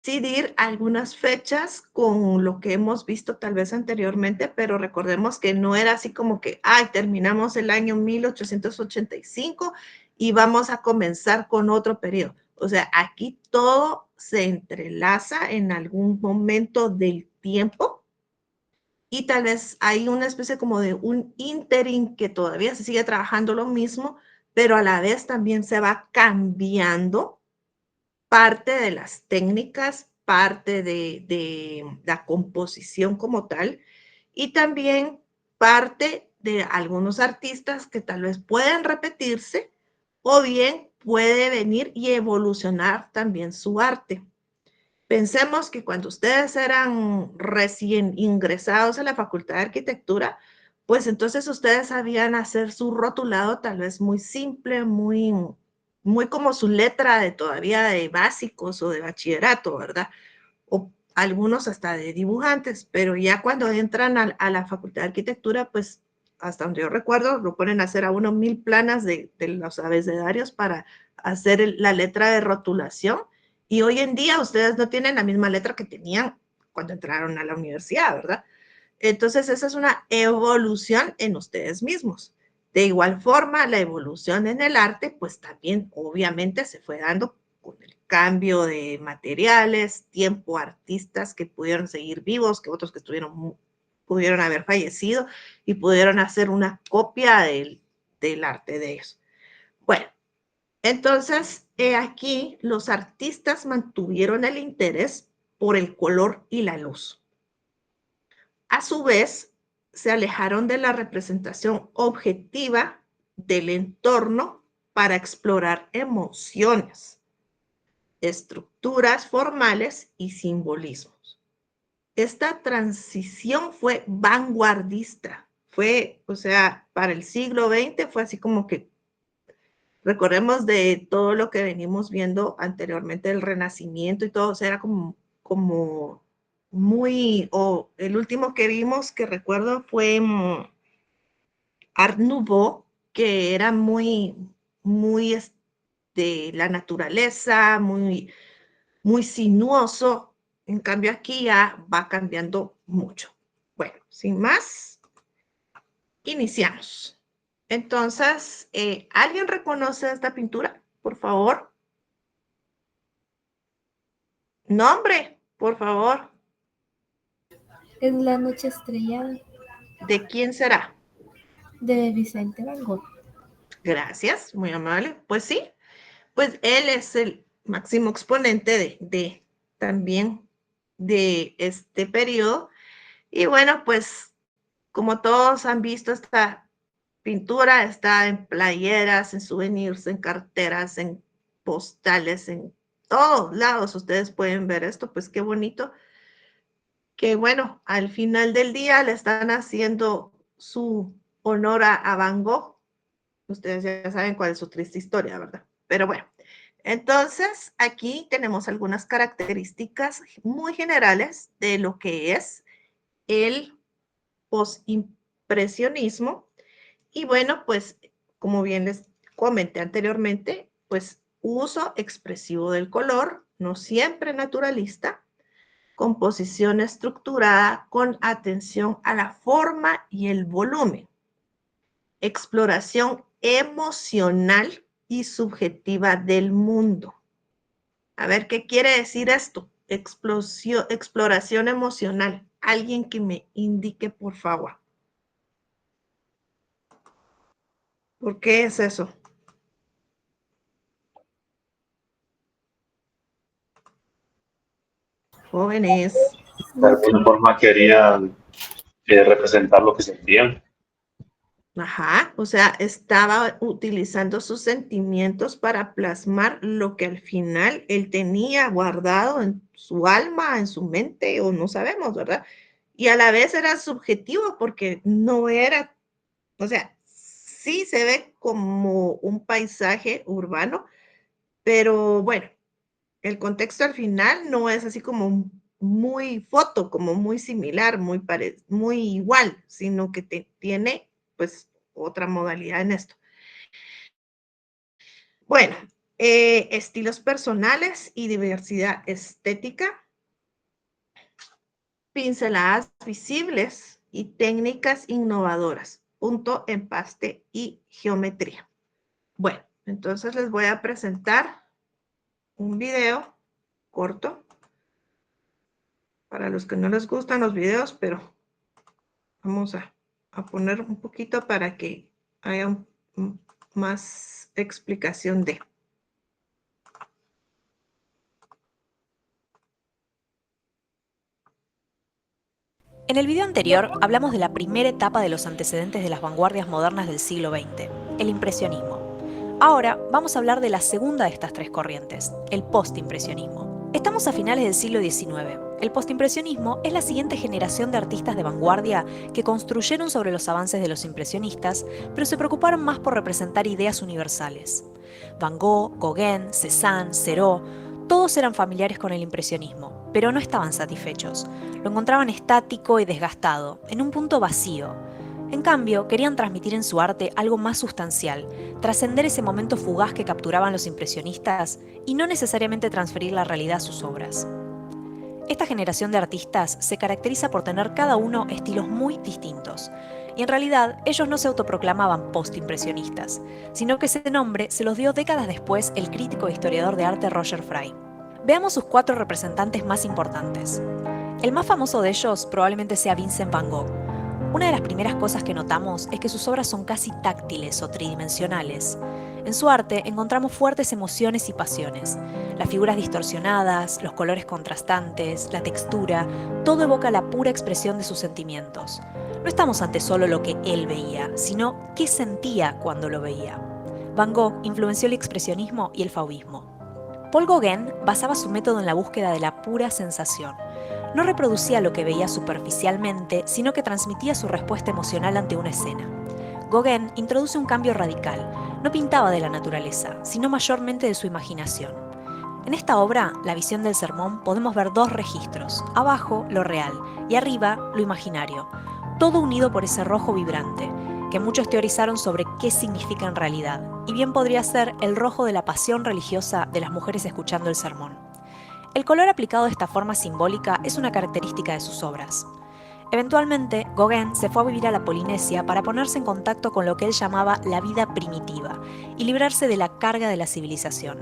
coincidir algunas fechas con lo que hemos visto tal vez anteriormente, pero recordemos que no era así como que, ay, terminamos el año 1885 y vamos a comenzar con otro periodo. O sea, aquí todo se entrelaza en algún momento del tiempo y tal vez hay una especie como de un interim que todavía se sigue trabajando lo mismo, pero a la vez también se va cambiando parte de las técnicas, parte de la composición como tal, y también parte de algunos artistas que tal vez pueden repetirse o bien puede venir y evolucionar también su arte. Pensemos que cuando ustedes eran recién ingresados a la Facultad de Arquitectura, pues entonces ustedes sabían hacer su rotulado tal vez muy simple, muy como su letra de todavía de básicos o de bachillerato, ¿verdad? O algunos hasta de dibujantes, pero ya cuando entran a la Facultad de Arquitectura, pues hasta donde yo recuerdo, lo ponen a hacer a uno 1000 planas de los abecedarios para hacer la letra de rotulación. Y hoy en día ustedes no tienen la misma letra que tenían cuando entraron a la universidad, ¿verdad? Entonces, esa es una evolución en ustedes mismos. De igual forma, la evolución en el arte, pues también obviamente se fue dando con el cambio de materiales, tiempo, artistas que pudieron seguir vivos, que otros que pudieron haber fallecido y pudieron hacer una copia del arte de ellos. Bueno, entonces aquí los artistas mantuvieron el interés por el color y la luz. A su vez, se alejaron de la representación objetiva del entorno para explorar emociones, estructuras formales y simbolismos. Esta transición fue vanguardista, fue, o sea, para el siglo XX fue así como que recordemos de todo lo que venimos viendo anteriormente, el Renacimiento y todo, o sea, era como muy, o el último que vimos que recuerdo fue Art Nouveau, que era muy de la naturaleza, muy sinuoso. En cambio aquí ya va cambiando mucho. Bueno, sin más, iniciamos. Entonces, ¿alguien reconoce esta pintura? Por favor. Nombre, por favor. Es la noche estrellada ¿De quién será? de Vicente Van Gogh. Gracias, muy amable. Pues sí, pues él es el máximo exponente también de este periodo. Y bueno, pues como todos han visto, esta pintura está en playeras, en souvenirs, en carteras, en postales, en todos lados. Ustedes pueden ver esto, pues qué bonito. Que bueno, al final del día le están haciendo su honor a Van Gogh. Ustedes ya saben cuál es su triste historia, ¿verdad? Pero bueno, entonces aquí tenemos algunas características muy generales de lo que es el postimpresionismo. Y bueno, pues como bien les comenté anteriormente, pues uso expresivo del color, no siempre naturalista, composición estructurada con atención a la forma y el volumen, exploración emocional y subjetiva del mundo. A ver, ¿qué quiere decir esto? Exploración emocional. Alguien que me indique, por favor. ¿Por qué es eso? Jóvenes. De alguna forma querían representar lo que sentían. Ajá, o sea, estaba utilizando sus sentimientos para plasmar lo que al final él tenía guardado en su alma, en su mente, o no sabemos, ¿verdad? Y a la vez era subjetivo porque no era, o sea, sí se ve como un paisaje urbano, pero bueno, el contexto al final no es así como muy foto, como muy similar, muy igual, sino que tiene pues otra modalidad en esto. Bueno, estilos personales y diversidad estética, pinceladas visibles y técnicas innovadoras, punto, empaste y geometría. Bueno, entonces les voy a presentar un video corto para los que no les gustan los videos, pero vamos a poner un poquito para que haya más explicación de. En el video anterior hablamos de la primera etapa de los antecedentes de las vanguardias modernas del siglo XX, el impresionismo. Ahora vamos a hablar de la segunda de estas tres corrientes, el postimpresionismo. Estamos a finales del siglo XIX. El postimpresionismo es la siguiente generación de artistas de vanguardia que construyeron sobre los avances de los impresionistas, pero se preocuparon más por representar ideas universales. Van Gogh, Gauguin, Cézanne, Cézanne, todos eran familiares con el impresionismo, pero no estaban satisfechos. Lo encontraban estático y desgastado, en un punto vacío. En cambio, querían transmitir en su arte algo más sustancial, trascender ese momento fugaz que capturaban los impresionistas y no necesariamente transferir la realidad a sus obras. Esta generación de artistas se caracteriza por tener cada uno estilos muy distintos, y en realidad ellos no se autoproclamaban postimpresionistas, sino que ese nombre se los dio décadas después el crítico e historiador de arte Roger Fry. Veamos sus 4 representantes más importantes. El más famoso de ellos probablemente sea Vincent Van Gogh. Una de las primeras cosas que notamos es que sus obras son casi táctiles o tridimensionales. En su arte encontramos fuertes emociones y pasiones. Las figuras distorsionadas, los colores contrastantes, la textura, todo evoca la pura expresión de sus sentimientos. No estamos ante solo lo que él veía, sino qué sentía cuando lo veía. Van Gogh influenció el expresionismo y el fauvismo. Paul Gauguin basaba su método en la búsqueda de la pura sensación. No reproducía lo que veía superficialmente, sino que transmitía su respuesta emocional ante una escena. Gauguin introduce un cambio radical. No pintaba de la naturaleza, sino mayormente de su imaginación. En esta obra, La visión del sermón, podemos ver 2 registros, abajo lo real y arriba lo imaginario, todo unido por ese rojo vibrante, que muchos teorizaron sobre qué significa en realidad, y bien podría ser el rojo de la pasión religiosa de las mujeres escuchando el sermón. El color aplicado de esta forma simbólica es una característica de sus obras. Eventualmente, Gauguin se fue a vivir a la Polinesia para ponerse en contacto con lo que él llamaba la vida primitiva y librarse de la carga de la civilización.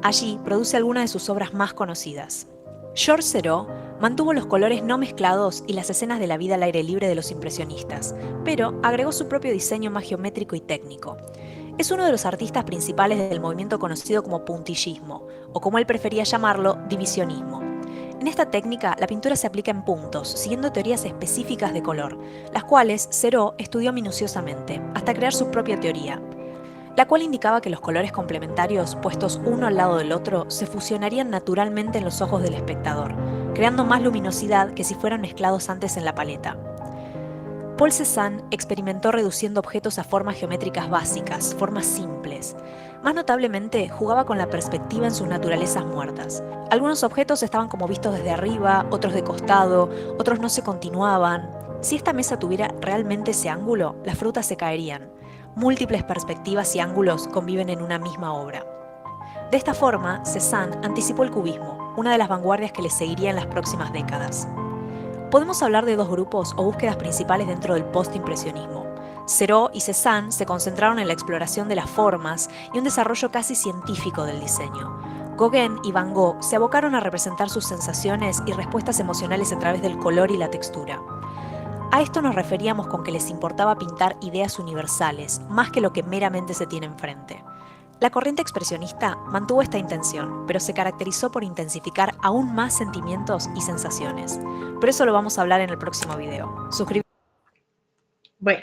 Allí produce algunas de sus obras más conocidas. Georges Seurat mantuvo los colores no mezclados y las escenas de la vida al aire libre de los impresionistas, pero agregó su propio diseño más geométrico y técnico. Es uno de los artistas principales del movimiento conocido como puntillismo, o como él prefería llamarlo, divisionismo. En esta técnica, la pintura se aplica en puntos, siguiendo teorías específicas de color, las cuales Seurat estudió minuciosamente, hasta crear su propia teoría, la cual indicaba que los colores complementarios, puestos uno al lado del otro, se fusionarían naturalmente en los ojos del espectador, creando más luminosidad que si fueran mezclados antes en la paleta. Paul Cézanne experimentó reduciendo objetos a formas geométricas básicas, formas simples. Más notablemente, jugaba con la perspectiva en sus naturalezas muertas. Algunos objetos estaban como vistos desde arriba, otros de costado, otros no se continuaban. Si esta mesa tuviera realmente ese ángulo, las frutas se caerían. Múltiples perspectivas y ángulos conviven en una misma obra. De esta forma, Cézanne anticipó el cubismo, una de las vanguardias que le seguiría en las próximas décadas. Podemos hablar de 2 grupos o búsquedas principales dentro del postimpresionismo. Seurat y Cézanne se concentraron en la exploración de las formas y un desarrollo casi científico del diseño. Gauguin y Van Gogh se abocaron a representar sus sensaciones y respuestas emocionales a través del color y la textura. A esto nos referíamos con que les importaba pintar ideas universales, más que lo que meramente se tiene enfrente. La corriente expresionista mantuvo esta intención, pero se caracterizó por intensificar aún más sentimientos y sensaciones. Pero eso lo vamos a hablar en el próximo video. Bueno,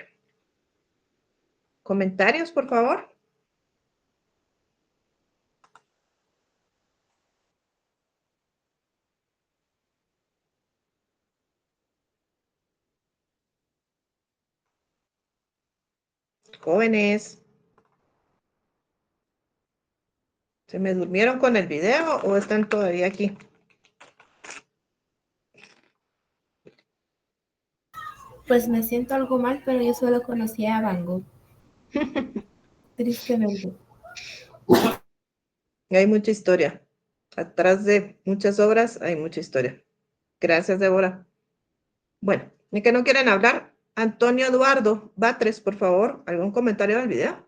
comentarios, por favor. Jóvenes, ¿se me durmieron con el video o están todavía aquí? Pues me siento algo mal, pero yo solo conocía a Van Gogh. Tristemente. hay mucha historia. Atrás de muchas obras hay mucha historia. Gracias, Débora. Bueno, ni que no quieren hablar. Antonio Eduardo Batres, por favor, ¿algún comentario del video?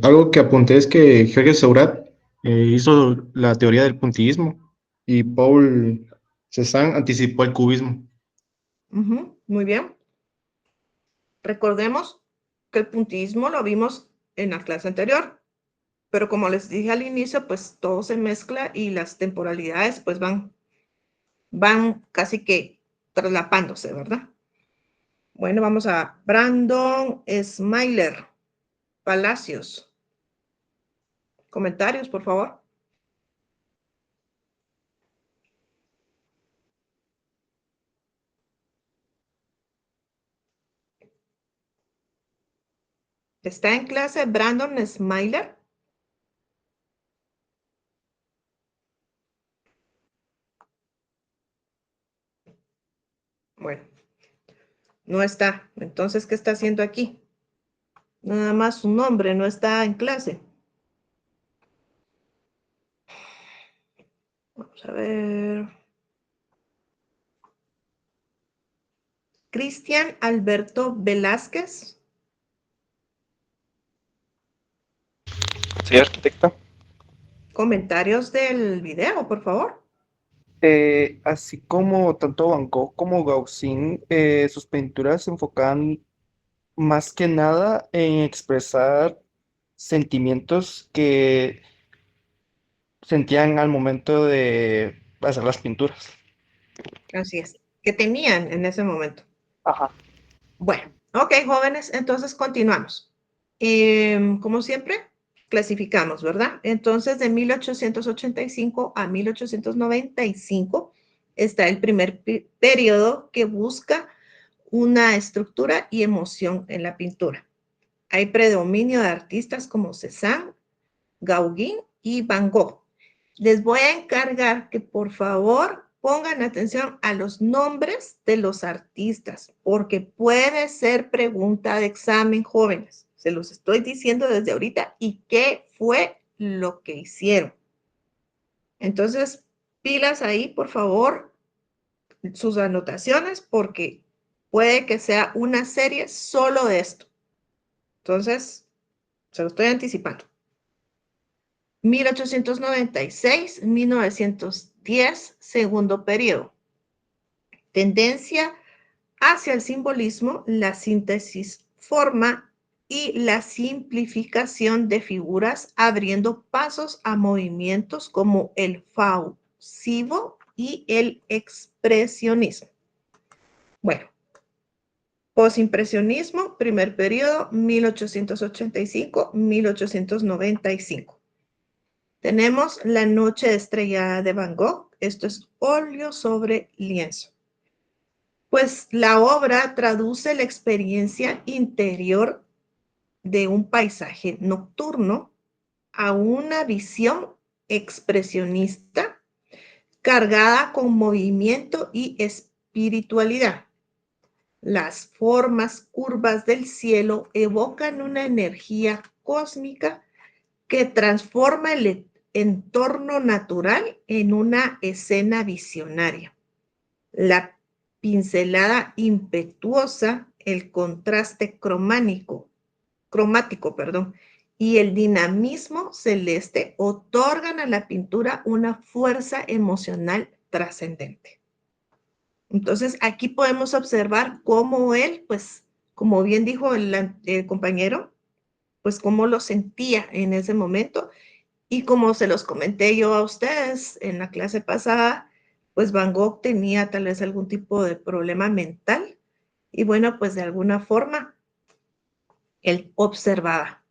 Algo que apunté es que Jorge Seurat hizo la teoría del puntillismo y Paul Cézanne anticipó el cubismo. Muy bien. Recordemos que el puntillismo lo vimos en la clase anterior, pero como les dije al inicio, pues todo se mezcla y las temporalidades pues van casi que traslapándose, ¿verdad? Bueno, vamos a Brandon Smiler Palacios. Comentarios, por favor. ¿Está en clase Brandon Smiler? Bueno, no está. Entonces, ¿qué está haciendo aquí? Nada más su nombre no está en clase. Vamos a ver. Cristian Alberto Velázquez. Sí, arquitecta. Comentarios del video, por favor. Así como tanto Van Gogh como Gauguin, sus pinturas se enfocaban más que nada en expresar sentimientos que sentían al momento de hacer las pinturas. Así es. Que tenían en ese momento. Ajá. Bueno, ok, jóvenes, entonces continuamos. Como siempre, clasificamos, ¿verdad? Entonces, de 1885 a 1895 está el primer periodo que busca una estructura y emoción en la pintura. Hay predominio de artistas como Cézanne, Gauguin y Van Gogh. Les voy a encargar que por favor pongan atención a los nombres de los artistas, porque puede ser pregunta de examen, jóvenes. Se los estoy diciendo desde ahorita y qué fue lo que hicieron. Entonces, pilas ahí, por favor, sus anotaciones, porque puede que sea una serie solo de esto. Entonces, se lo estoy anticipando. 1896, 1910, segundo periodo. Tendencia hacia el simbolismo, la síntesis, forma y la simplificación de figuras, abriendo pasos a movimientos como el fusivo y el expresionismo. Bueno, posimpresionismo, primer periodo, 1885-1895. Tenemos La noche estrellada de Van Gogh. Esto es óleo sobre lienzo. Pues la obra traduce la experiencia interior de un paisaje nocturno a una visión expresionista cargada con movimiento y espiritualidad. Las formas curvas del cielo evocan una energía cósmica que transforma el entorno natural en una escena visionaria. La pincelada impetuosa, el contraste cromático, y el dinamismo celeste otorgan a la pintura una fuerza emocional trascendente. Entonces, aquí podemos observar cómo él, pues, como bien dijo el compañero, pues cómo lo sentía en ese momento. Y como se los comenté yo a ustedes en la clase pasada, pues Van Gogh tenía tal vez algún tipo de problema mental y bueno, pues de alguna forma él observaba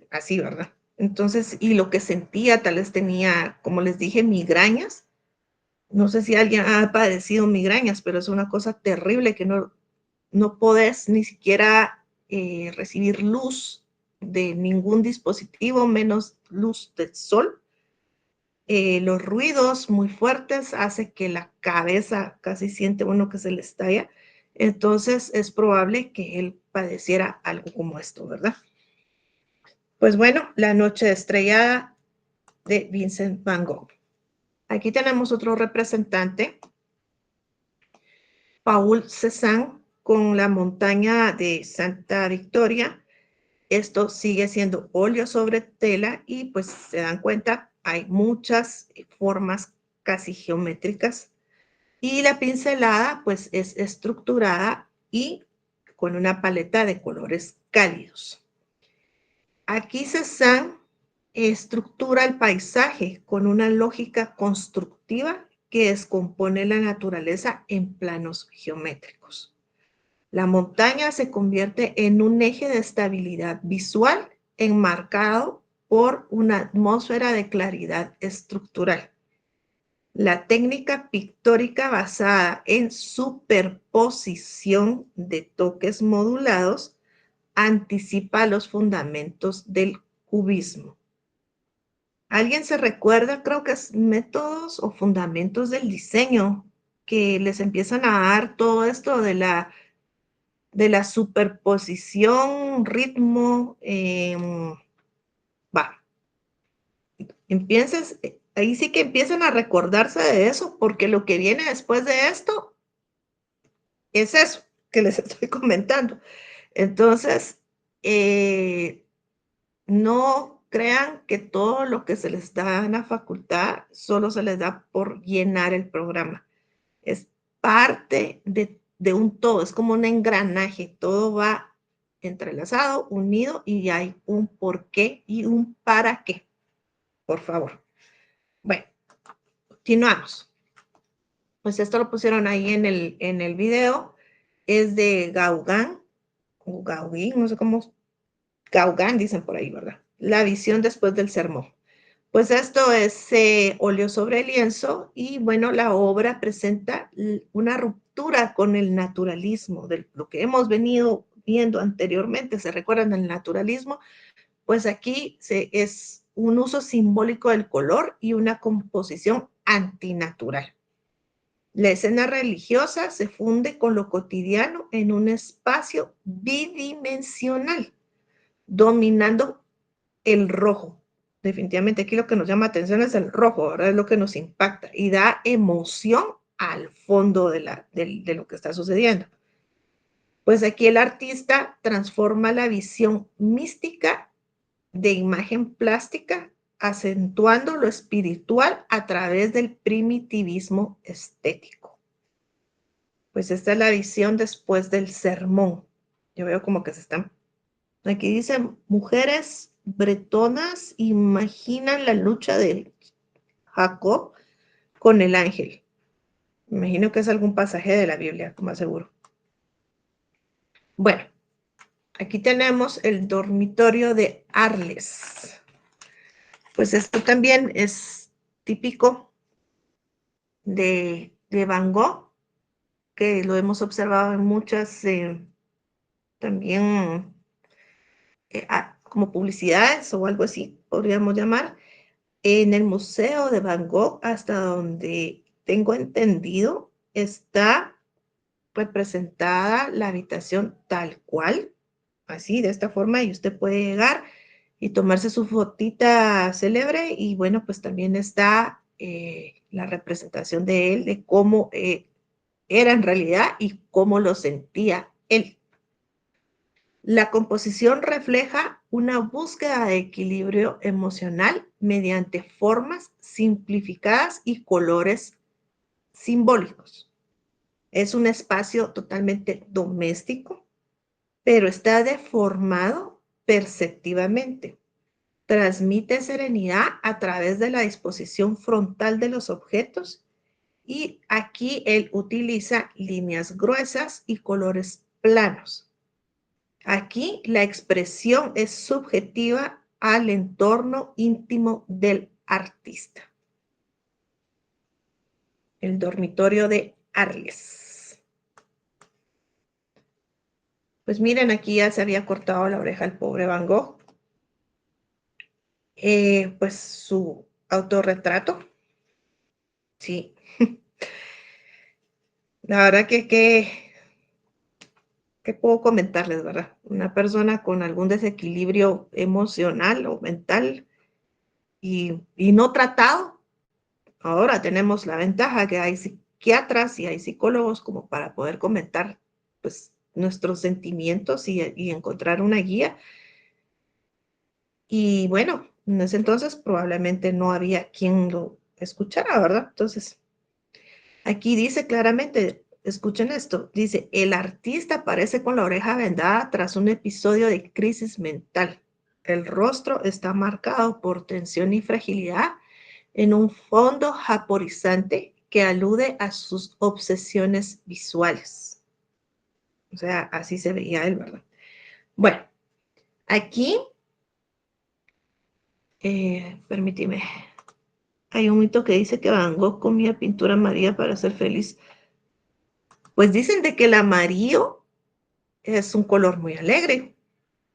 así, ¿verdad? Entonces, y lo que sentía, tal vez tenía, como les dije, migrañas. No sé si alguien ha padecido migrañas, pero es una cosa terrible que no podés ni siquiera recibir luz de ningún dispositivo, menos luz del sol. Los ruidos muy fuertes hacen que la cabeza casi siente uno que se le estalla. Entonces es probable que él padeciera algo como esto, ¿verdad? Pues bueno, La noche estrellada de Vincent Van Gogh. Aquí tenemos otro representante, Paul Cézanne, con La montaña de Santa Victoria. Esto sigue siendo óleo sobre tela y pues se dan cuenta, hay muchas formas casi geométricas y la pincelada pues es estructurada y con una paleta de colores cálidos. Aquí Cézanne estructura el paisaje con una lógica constructiva que descompone la naturaleza en planos geométricos. La montaña se convierte en un eje de estabilidad visual enmarcado por una atmósfera de claridad estructural. La técnica pictórica basada en superposición de toques modulados anticipa los fundamentos del cubismo. ¿Alguien se recuerda? Creo que es métodos o fundamentos del diseño que les empiezan a dar todo esto de la superposición, ritmo, ahí sí que empiezan a recordarse de eso, porque lo que viene después de esto es eso que les estoy comentando. Entonces, no crean que todo lo que se les da en la facultad solo se les da por llenar el programa. Es parte de un todo, es como un engranaje, todo va entrelazado, unido y hay un por qué y un para qué, por favor. Bueno, continuamos. Pues esto lo pusieron ahí en el video, es de Gauguin, o Gauguin, no sé cómo, Gauguin dicen por ahí, ¿verdad? La visión después del sermón. Pues esto es óleo sobre lienzo y bueno, la obra presenta una ruptura con el naturalismo, de lo que hemos venido viendo anteriormente, ¿se recuerdan del naturalismo? Pues aquí es un uso simbólico del color y una composición antinatural. La escena religiosa se funde con lo cotidiano en un espacio bidimensional, dominando el rojo. Definitivamente aquí lo que nos llama atención es el rojo, ¿verdad? Es lo que nos impacta y da emoción al fondo de lo que está sucediendo. Pues aquí el artista transforma la visión mística de imagen plástica, acentuando lo espiritual a través del primitivismo estético. Pues esta es la visión después del sermón. Yo veo como que se están... Aquí dicen, mujeres bretonas imaginan la lucha de Jacob con el ángel. Me imagino que es algún pasaje de la Biblia, más seguro. Bueno, aquí tenemos el dormitorio de Arles. Pues esto también es típico de Van Gogh, que lo hemos observado en muchas también como publicidades o algo así, podríamos llamar. En el Museo de Van Gogh, hasta donde tengo entendido, está representada la habitación tal cual, así, de esta forma, y usted puede llegar y tomarse su fotita célebre, y bueno, pues también está la representación de él, de cómo era en realidad y cómo lo sentía él. La composición refleja una búsqueda de equilibrio emocional mediante formas simplificadas y colores simbólicos. Es un espacio totalmente doméstico, pero está deformado perceptivamente. Transmite serenidad a través de la disposición frontal de los objetos y aquí él utiliza líneas gruesas y colores planos. Aquí la expresión es subjetiva al entorno íntimo del artista. El dormitorio de Arles. Pues miren, aquí ya se había cortado la oreja el pobre Van Gogh. Pues su autorretrato. Sí. La verdad que ¿qué puedo comentarles, verdad? Una persona con algún desequilibrio emocional o mental y no tratado. Ahora tenemos la ventaja que hay psiquiatras y hay psicólogos como para poder comentar pues, nuestros sentimientos y encontrar una guía. Y bueno, en ese entonces probablemente no había quien lo escuchara, ¿verdad? Entonces, aquí dice claramente, escuchen esto, dice, el artista aparece con la oreja vendada tras un episodio de crisis mental. El rostro está marcado por tensión y fragilidad en un fondo japorizante que alude a sus obsesiones visuales. O sea, así se veía él, ¿verdad? Bueno, aquí, permíteme, hay un mito que dice que Van Gogh comía pintura amarilla para ser feliz. Pues dicen de que el amarillo es un color muy alegre.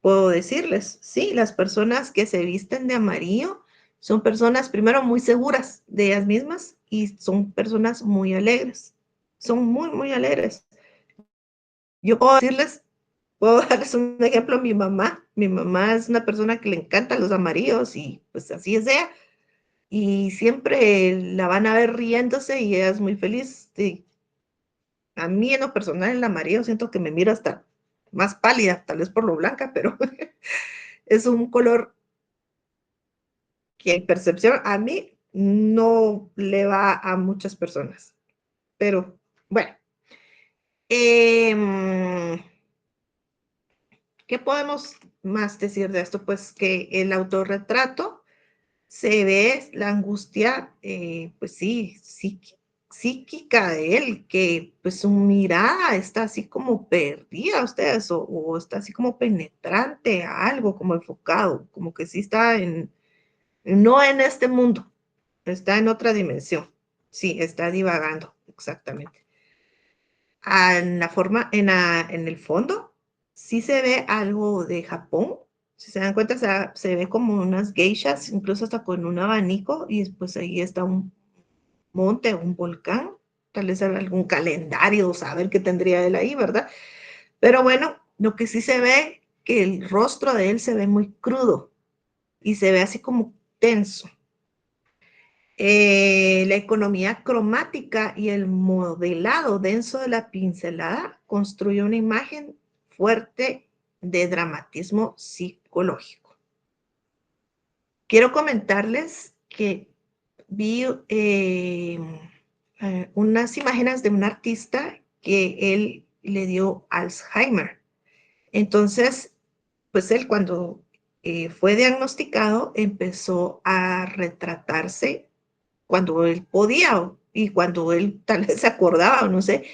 Puedo decirles, sí, las personas que se visten de amarillo son personas primero muy seguras de ellas mismas y son personas muy alegres. Son muy, muy alegres. Yo puedo decirles, puedo darles un ejemplo, mi mamá es una persona que le encantan los amarillos y pues así es ella. Y siempre la van a ver riéndose y ella es muy feliz. Y a mí en lo personal el amarillo siento que me miro hasta más pálida, tal vez por lo blanca, pero es un color que en percepción a mí no le va a muchas personas. Pero bueno, ¿qué podemos más decir de esto? Pues que el autorretrato se ve la angustia, pues sí, psíquica de él, que pues su mirada está así como perdida, ustedes, o está así como penetrante a algo, como enfocado, como que sí está no en este mundo, está en otra dimensión. Sí, está divagando, exactamente. En la forma, en el fondo, sí se ve algo de Japón. Si se dan cuenta, se ve como unas geishas, incluso hasta con un abanico, y pues ahí está un monte, un volcán, tal vez algún calendario, saber qué tendría él ahí, ¿verdad? Pero bueno, lo que sí se ve, que el rostro de él se ve muy crudo y se ve así como tenso. La economía cromática y el modelado denso de la pincelada construye una imagen fuerte de dramatismo psicológico. Quiero comentarles que vi unas imágenes de un artista que él le dio Alzheimer. Entonces, pues él cuando fue diagnosticado empezó a retratarse cuando él podía y cuando él tal vez se acordaba o no sé,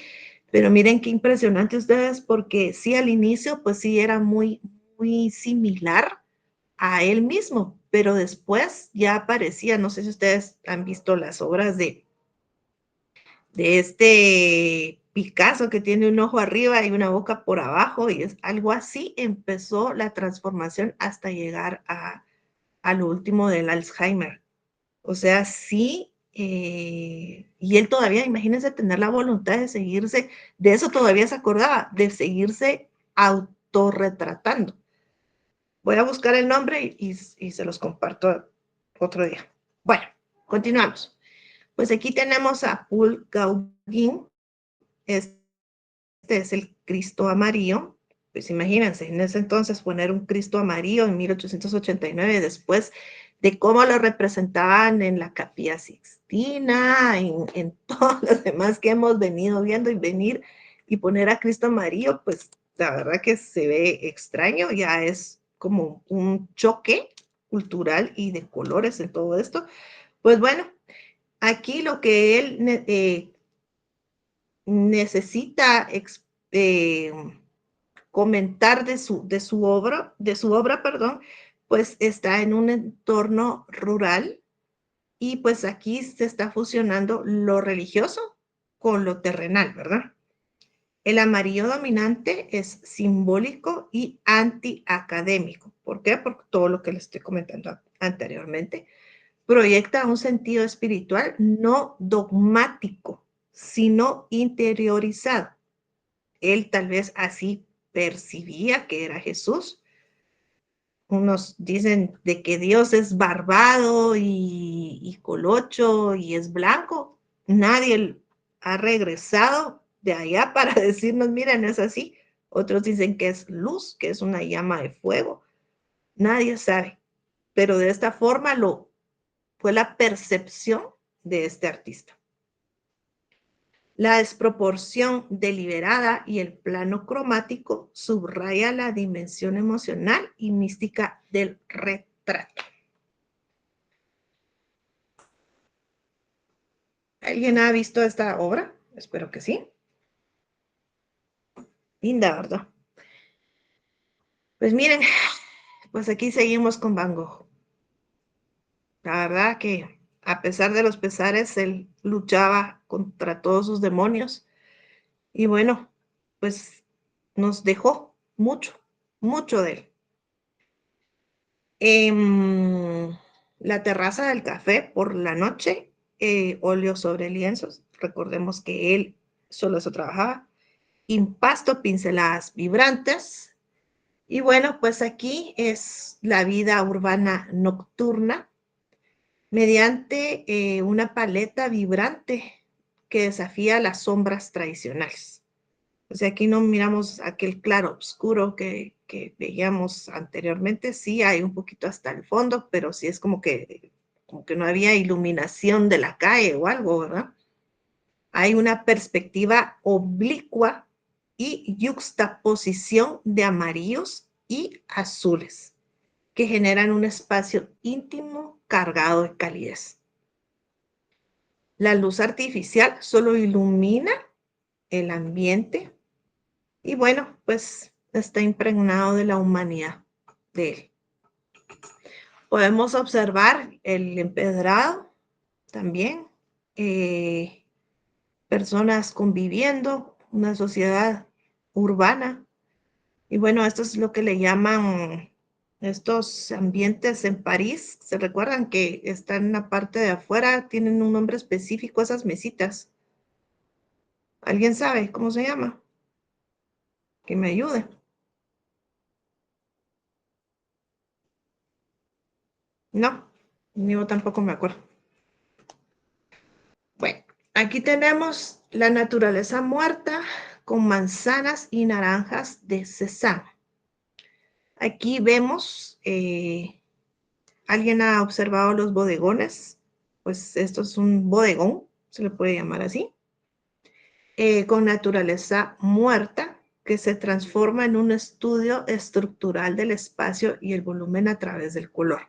pero miren qué impresionante ustedes porque sí al inicio pues sí era muy, muy similar a él mismo, pero después ya aparecía, no sé si ustedes han visto las obras de este Picasso que tiene un ojo arriba y una boca por abajo y es algo así, empezó la transformación hasta llegar a lo último del Alzheimer. O sea, sí, y él todavía, imagínense tener la voluntad de seguirse, de eso todavía se acordaba, de seguirse autorretratando. Voy a buscar el nombre y se los comparto otro día. Bueno, continuamos. Pues aquí tenemos a Paul Gauguin, este es el Cristo amarillo. Pues imagínense, en ese entonces poner un Cristo amarillo en 1889, después de cómo lo representaban en la Capilla Sixtina, en todos los demás que hemos venido viendo y venir y poner a Cristo amarillo, pues la verdad que se ve extraño, ya es como un choque cultural y de colores en todo esto. Pues bueno, aquí lo que él necesita eh, comentar de su obra, perdón, pues está en un entorno rural y pues aquí se está fusionando lo religioso con lo terrenal, ¿verdad? El amarillo dominante es simbólico y antiacadémico. ¿Por qué? Por todo lo que les estoy comentando anteriormente. Proyecta un sentido espiritual no dogmático, sino interiorizado. Él tal vez así percibía que era Jesús. Unos dicen de que Dios es barbado y colocho y es blanco. Nadie ha regresado de allá para decirnos, miren, es así. Otros dicen que es luz, que es una llama de fuego. Nadie sabe. Pero de esta forma fue la percepción de este artista. La desproporción deliberada y el plano cromático subraya la dimensión emocional y mística del retrato. ¿Alguien ha visto esta obra? Espero que sí. Linda, ¿verdad? Pues miren, pues aquí seguimos con Van Gogh. La verdad que a pesar de los pesares, él luchaba contra todos sus demonios. Y bueno, pues nos dejó mucho, mucho de él. La terraza del café por la noche, óleo sobre lienzos. Recordemos que él solo eso trabajaba. Impasto, pinceladas vibrantes. Y bueno, pues aquí es la vida urbana nocturna mediante una paleta vibrante que desafía las sombras tradicionales. O sea, aquí no miramos aquel claro oscuro que veíamos anteriormente. Sí, hay un poquito hasta el fondo, pero sí es como que no había iluminación de la calle o algo, ¿verdad? Hay una perspectiva oblicua y yuxtaposición de amarillos y azules que generan un espacio íntimo cargado de calidez. La luz artificial solo ilumina el ambiente y bueno, pues está impregnado de la humanidad de él. Podemos observar el empedrado también, personas conviviendo, una sociedad urbana. Y bueno, esto es lo que le llaman estos ambientes en París. ¿Se recuerdan que están en la parte de afuera? Tienen un nombre específico esas mesitas. ¿Alguien sabe cómo se llama? Que me ayude. No, yo tampoco me acuerdo. Bueno, aquí tenemos la naturaleza muerta con manzanas y naranjas de Cézanne. Aquí vemos, ¿alguien ha observado los bodegones? Pues esto es un bodegón, se le puede llamar así, con naturaleza muerta que se transforma en un estudio estructural del espacio y el volumen a través del color.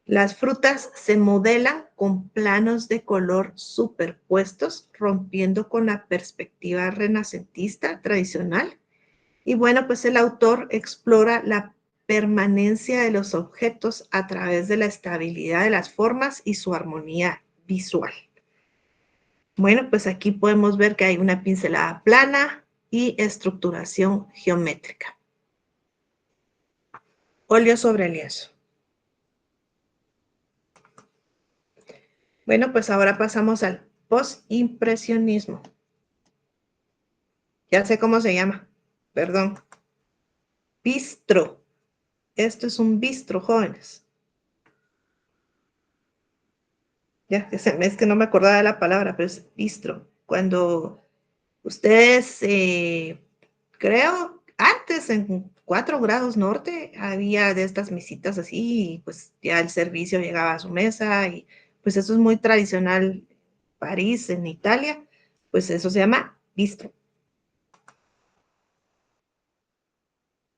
Las frutas se modelan con planos de color superpuestos, rompiendo con la perspectiva renacentista tradicional. Y bueno, pues el autor explora la permanencia de los objetos a través de la estabilidad de las formas y su armonía visual. Bueno, pues aquí podemos ver que hay una pincelada plana y estructuración geométrica. Óleo sobre lienzo. Bueno, pues ahora pasamos al postimpresionismo. Ya sé cómo se llama, perdón. Bistro. Esto es un bistro, jóvenes. Ya, es que no me acordaba de la palabra, pero es bistro. Cuando ustedes, creo, antes en 4 grados norte había de estas mesitas así, y pues ya el servicio llegaba a su mesa, y pues eso es muy tradicional. París, en Italia, pues eso se llama bistro.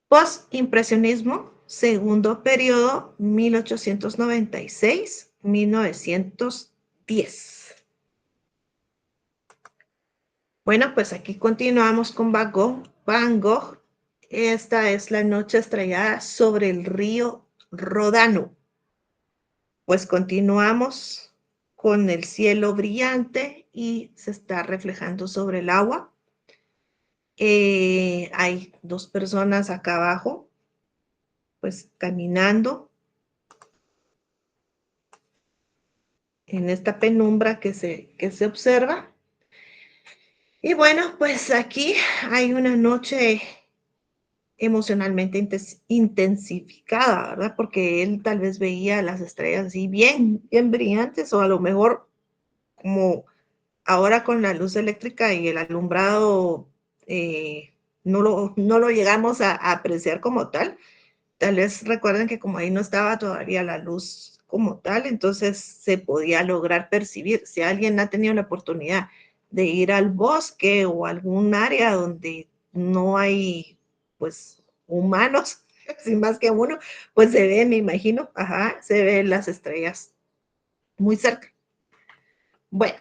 Postimpresionismo, segundo periodo, 1896-1910. Bueno, pues aquí continuamos con Van Gogh. Van Gogh. Esta es la noche estrellada sobre el río Ródano. Pues continuamos con el cielo brillante y se está reflejando sobre el agua. Hay 2 personas acá abajo, pues caminando en esta penumbra que se observa. Y bueno, pues aquí hay una noche emocionalmente intensificada, ¿verdad? Porque él tal vez veía las estrellas así bien, bien brillantes, o a lo mejor como ahora con la luz eléctrica y el alumbrado no lo llegamos a apreciar como tal. Tal vez recuerden que como ahí no estaba todavía la luz como tal, entonces se podía lograr percibir. Si alguien ha tenido la oportunidad de ir al bosque o algún área donde no hay, pues, humanos, sin más que uno, pues se ve, me imagino, ajá, se ven las estrellas muy cerca. Bueno,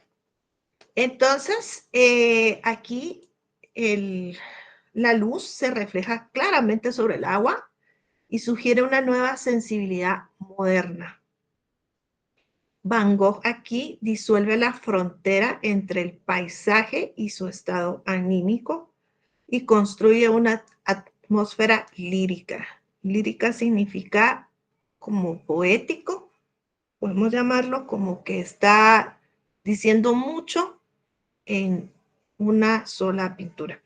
entonces aquí la luz se refleja claramente sobre el agua y sugiere una nueva sensibilidad moderna. Van Gogh aquí disuelve la frontera entre el paisaje y su estado anímico y construye una atmósfera lírica. Lírica significa como poético, podemos llamarlo como que está diciendo mucho en una sola pintura.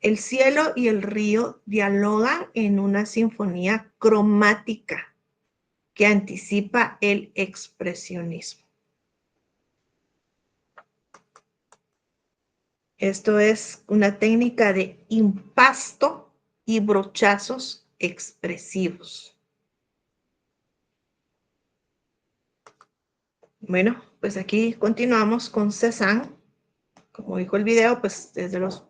El cielo y el río dialogan en una sinfonía cromática que anticipa el expresionismo. Esto es una técnica de impasto y brochazos expresivos. Bueno, pues aquí continuamos con Cézanne. Como dijo el video, pues desde los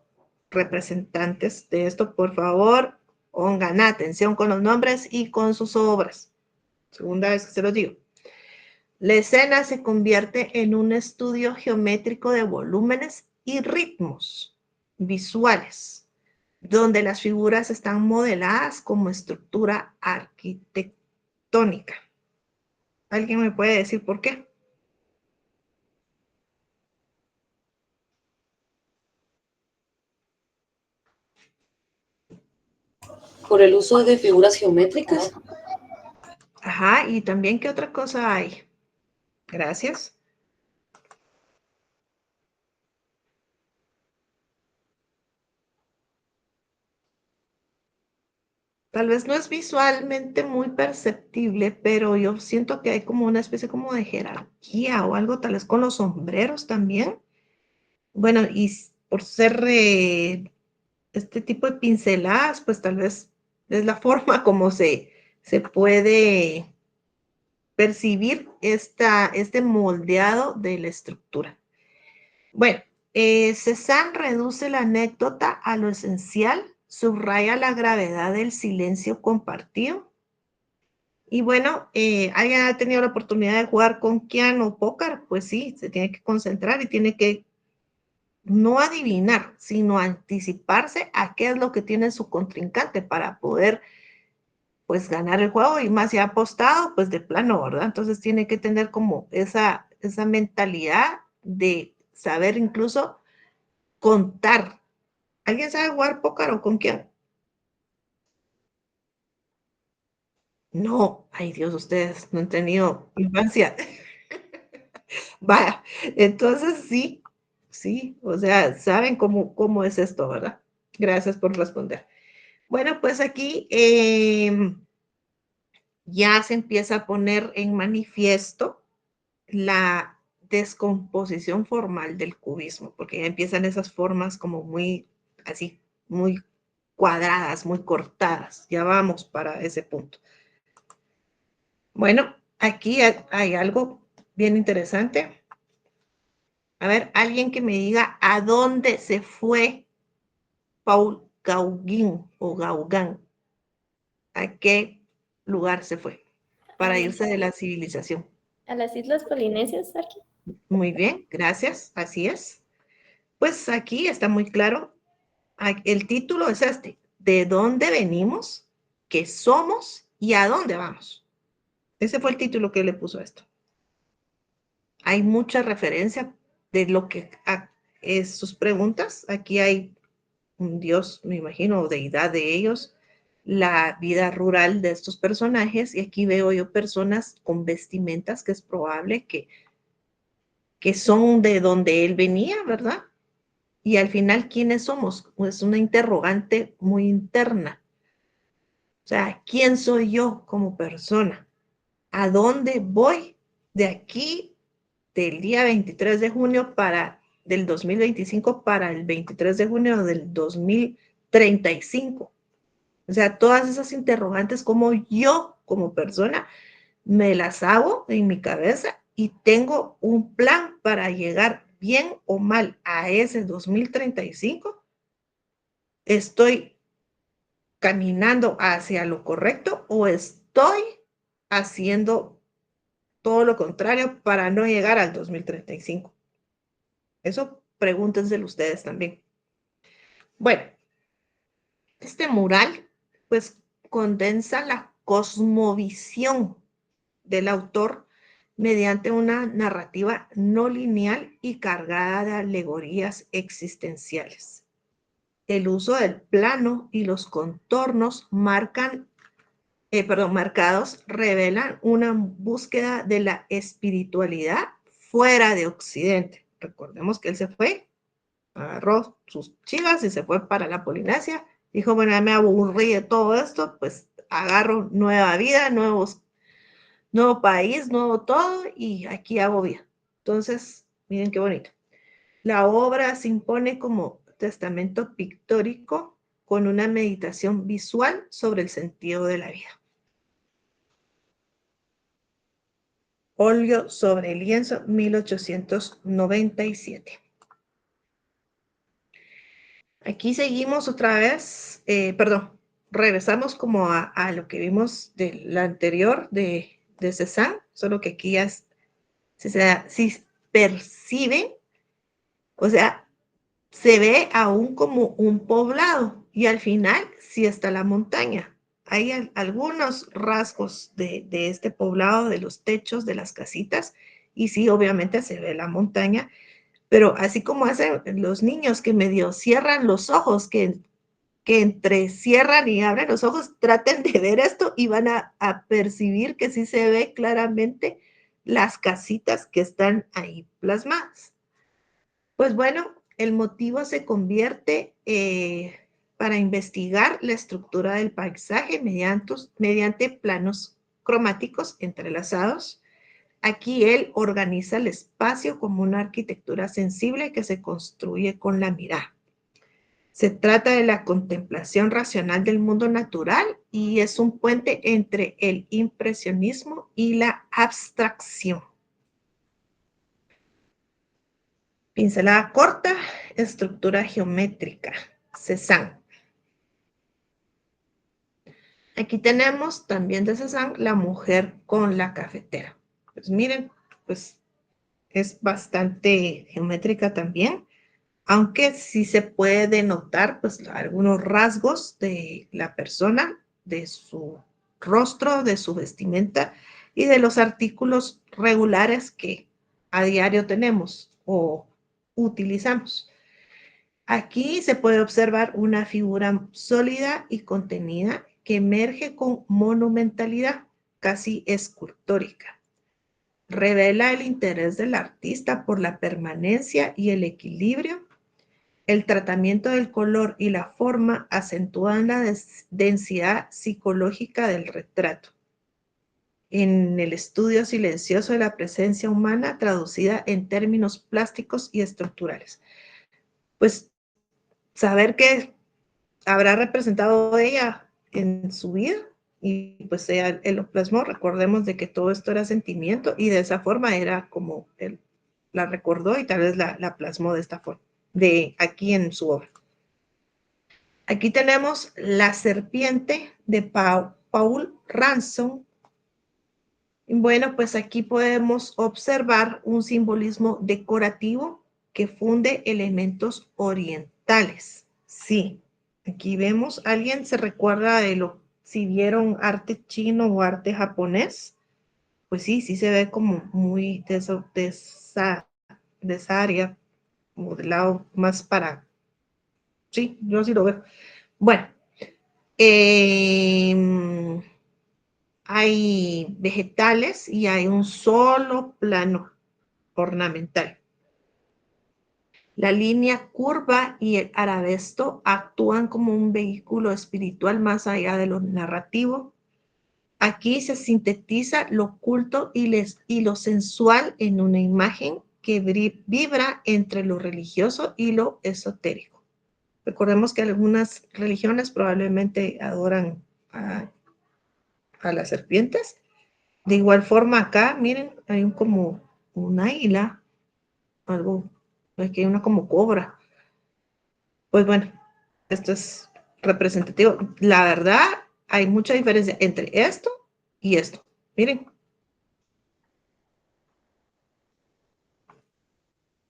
representantes de esto, por favor, pongan atención con los nombres y con sus obras. Segunda vez que se los digo. La escena se convierte en un estudio geométrico de volúmenes y ritmos visuales, donde las figuras están modeladas como estructura arquitectónica. ¿Alguien me puede decir por qué? Por el uso de figuras geométricas. Ajá, y también, ¿qué otra cosa hay? Gracias. Tal vez no es visualmente muy perceptible, pero yo siento que hay como una especie como de jerarquía o algo, tal vez con los sombreros también. Bueno, y por ser este tipo de pinceladas, pues tal vez es la forma como se puede percibir este moldeado de la estructura. Bueno, Cézanne reduce la anécdota a lo esencial, subraya la gravedad del silencio compartido. Y bueno, ¿alguien ha tenido la oportunidad de jugar con Kian o póker? Pues sí, se tiene que concentrar y tiene que no adivinar, sino anticiparse a qué es lo que tiene su contrincante para poder, pues, ganar el juego, y más si ha apostado, pues de plano, ¿verdad? Entonces tiene que tener como esa mentalidad de saber incluso contar. ¿Alguien sabe jugar póker o con quién? No, ay Dios, ustedes no han tenido infancia. Vaya, entonces sí, sí, o sea, saben cómo es esto, ¿verdad? Gracias por responder. Bueno, pues aquí ya se empieza a poner en manifiesto la descomposición formal del cubismo, porque ya empiezan esas formas como muy así, muy cuadradas, muy cortadas. Ya vamos para ese punto. Bueno, aquí hay algo bien interesante. A ver, alguien que me diga a dónde se fue Paul Gauguin o Gauguin. ¿A qué lugar se fue para irse de la civilización? A las Islas Polinesias, aquí. Muy bien, gracias, así es. Pues aquí está muy claro. El título es este: ¿de dónde venimos? ¿Qué somos? ¿Y a dónde vamos? Ese fue el título que le puso a esto. Hay mucha referencia de lo que es sus preguntas. Aquí hay un dios, me imagino, o deidad de ellos, la vida rural de estos personajes, y aquí veo yo personas con vestimentas que es probable que son de donde él venía, ¿verdad? Y al final, ¿quiénes somos? Es una interrogante muy interna. O sea, ¿quién soy yo como persona? ¿A dónde voy de aquí del día 23 de junio del 2025 para el 23 de junio del 2035? O sea, todas esas interrogantes, como yo como persona me las hago en mi cabeza y tengo un plan para llegar bien o mal a ese 2035. ¿Estoy caminando hacia lo correcto o estoy haciendo todo lo contrario para no llegar al 2035? Eso pregúntenselo ustedes también. Bueno, este mural pues condensa la cosmovisión del autor mediante una narrativa no lineal y cargada de alegorías existenciales. El uso del plano y los contornos marcados revelan una búsqueda de la espiritualidad fuera de Occidente. Recordemos que él se fue, agarró sus chivas y se fue para la Polinesia. Dijo, bueno, ya me aburrí de todo esto, pues agarro nueva vida, nuevo país, nuevo todo, y aquí hago vida. Entonces, miren qué bonito. La obra se impone como testamento pictórico con una meditación visual sobre el sentido de la vida. Óleo sobre lienzo, 1897. Aquí seguimos otra vez, regresamos como a lo que vimos de la anterior de Cézanne, solo que aquí ya si perciben, o sea, se ve aún como un poblado y al final sí está la montaña. Hay algunos rasgos de este poblado, de los techos, de las casitas, y sí, obviamente se ve la montaña, pero así como hacen los niños que medio cierran los ojos, que entre cierran y abren los ojos, traten de ver esto y van a percibir que sí se ve claramente las casitas que están ahí plasmadas. Pues bueno, el motivo se convierte para investigar la estructura del paisaje mediante planos cromáticos entrelazados. Aquí él organiza el espacio como una arquitectura sensible que se construye con la mirada. Se trata de la contemplación racional del mundo natural y es un puente entre el impresionismo y la abstracción. Pincelada corta, estructura geométrica, Cézanne. Aquí tenemos también de Cézanne la mujer con la cafetera. Pues miren, pues es bastante geométrica también, aunque sí se puede notar pues algunos rasgos de la persona, de su rostro, de su vestimenta y de los artículos regulares que a diario tenemos o utilizamos. Aquí se puede observar una figura sólida y contenida que emerge con monumentalidad, casi escultórica. Revela el interés del artista por la permanencia y el equilibrio. El tratamiento del color y la forma acentúan la densidad psicológica del retrato. En el estudio silencioso de la presencia humana traducida en términos plásticos y estructurales. Pues saber que habrá representado ella en su vida y pues él lo plasmó. Recordemos de que todo esto era sentimiento y de esa forma era como él la recordó y tal vez la plasmó de esta forma, de aquí en su obra. Aquí tenemos La serpiente de Paul Ransom. Bueno, pues aquí podemos observar un simbolismo decorativo que funde elementos orientales. Sí, aquí vemos, ¿alguien se recuerda si vieron arte chino o arte japonés? Pues sí, sí se ve como muy de esa área, como del lado más para... Sí, yo sí lo veo. Bueno, hay vegetales y hay un solo plano ornamental. La línea curva y el arabesco actúan como un vehículo espiritual más allá de lo narrativo. Aquí se sintetiza lo oculto y lo sensual en una imagen que vibra entre lo religioso y lo esotérico. Recordemos que algunas religiones probablemente adoran a las serpientes. De igual forma acá, miren, hay como un águila, algo, aquí hay una como cobra. Pues bueno, esto es representativo. La verdad, hay mucha diferencia entre esto y esto. Miren,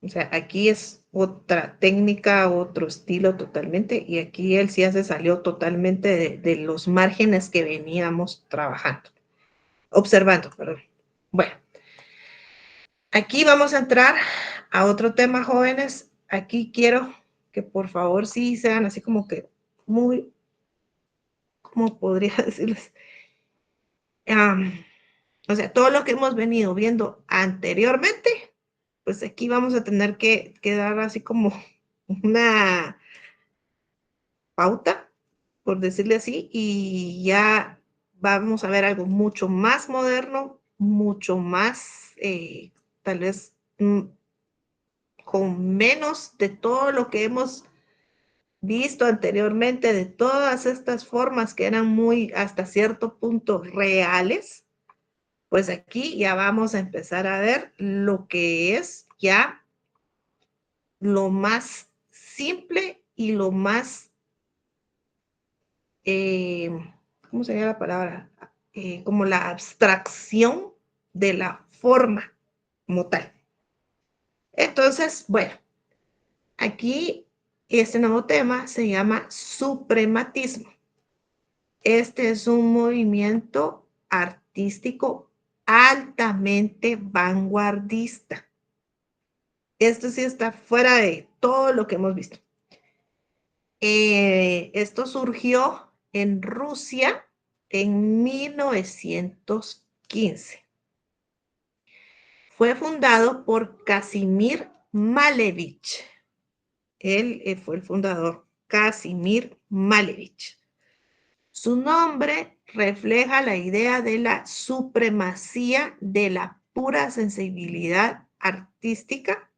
o sea, aquí es otra técnica, otro estilo totalmente, y aquí él sí ya se salió totalmente de los márgenes que veníamos trabajando, observando, perdón. Bueno, aquí vamos a entrar a otro tema, jóvenes. Aquí quiero que por favor sí sean así como que muy, ¿cómo podría decirles? O sea, todo lo que hemos venido viendo anteriormente, pues aquí vamos a tener que dar así como una pauta, por decirle así, y ya vamos a ver algo mucho más moderno, mucho más, tal vez, con menos de todo lo que hemos visto anteriormente, de todas estas formas que eran muy, hasta cierto punto, reales. Pues aquí ya vamos a empezar a ver lo que es ya lo más simple y lo más, ¿cómo sería la palabra? Como la abstracción de la forma como tal. Entonces, bueno, aquí este nuevo tema se llama suprematismo. Este es un movimiento artístico altamente vanguardista. Esto sí está fuera de todo lo que hemos visto. Esto surgió en Rusia en 1915. Fue fundado por Casimir Malevich. Él fue el fundador, Casimir Malevich. Su nombre refleja la idea de la supremacía de la pura sensibilidad artística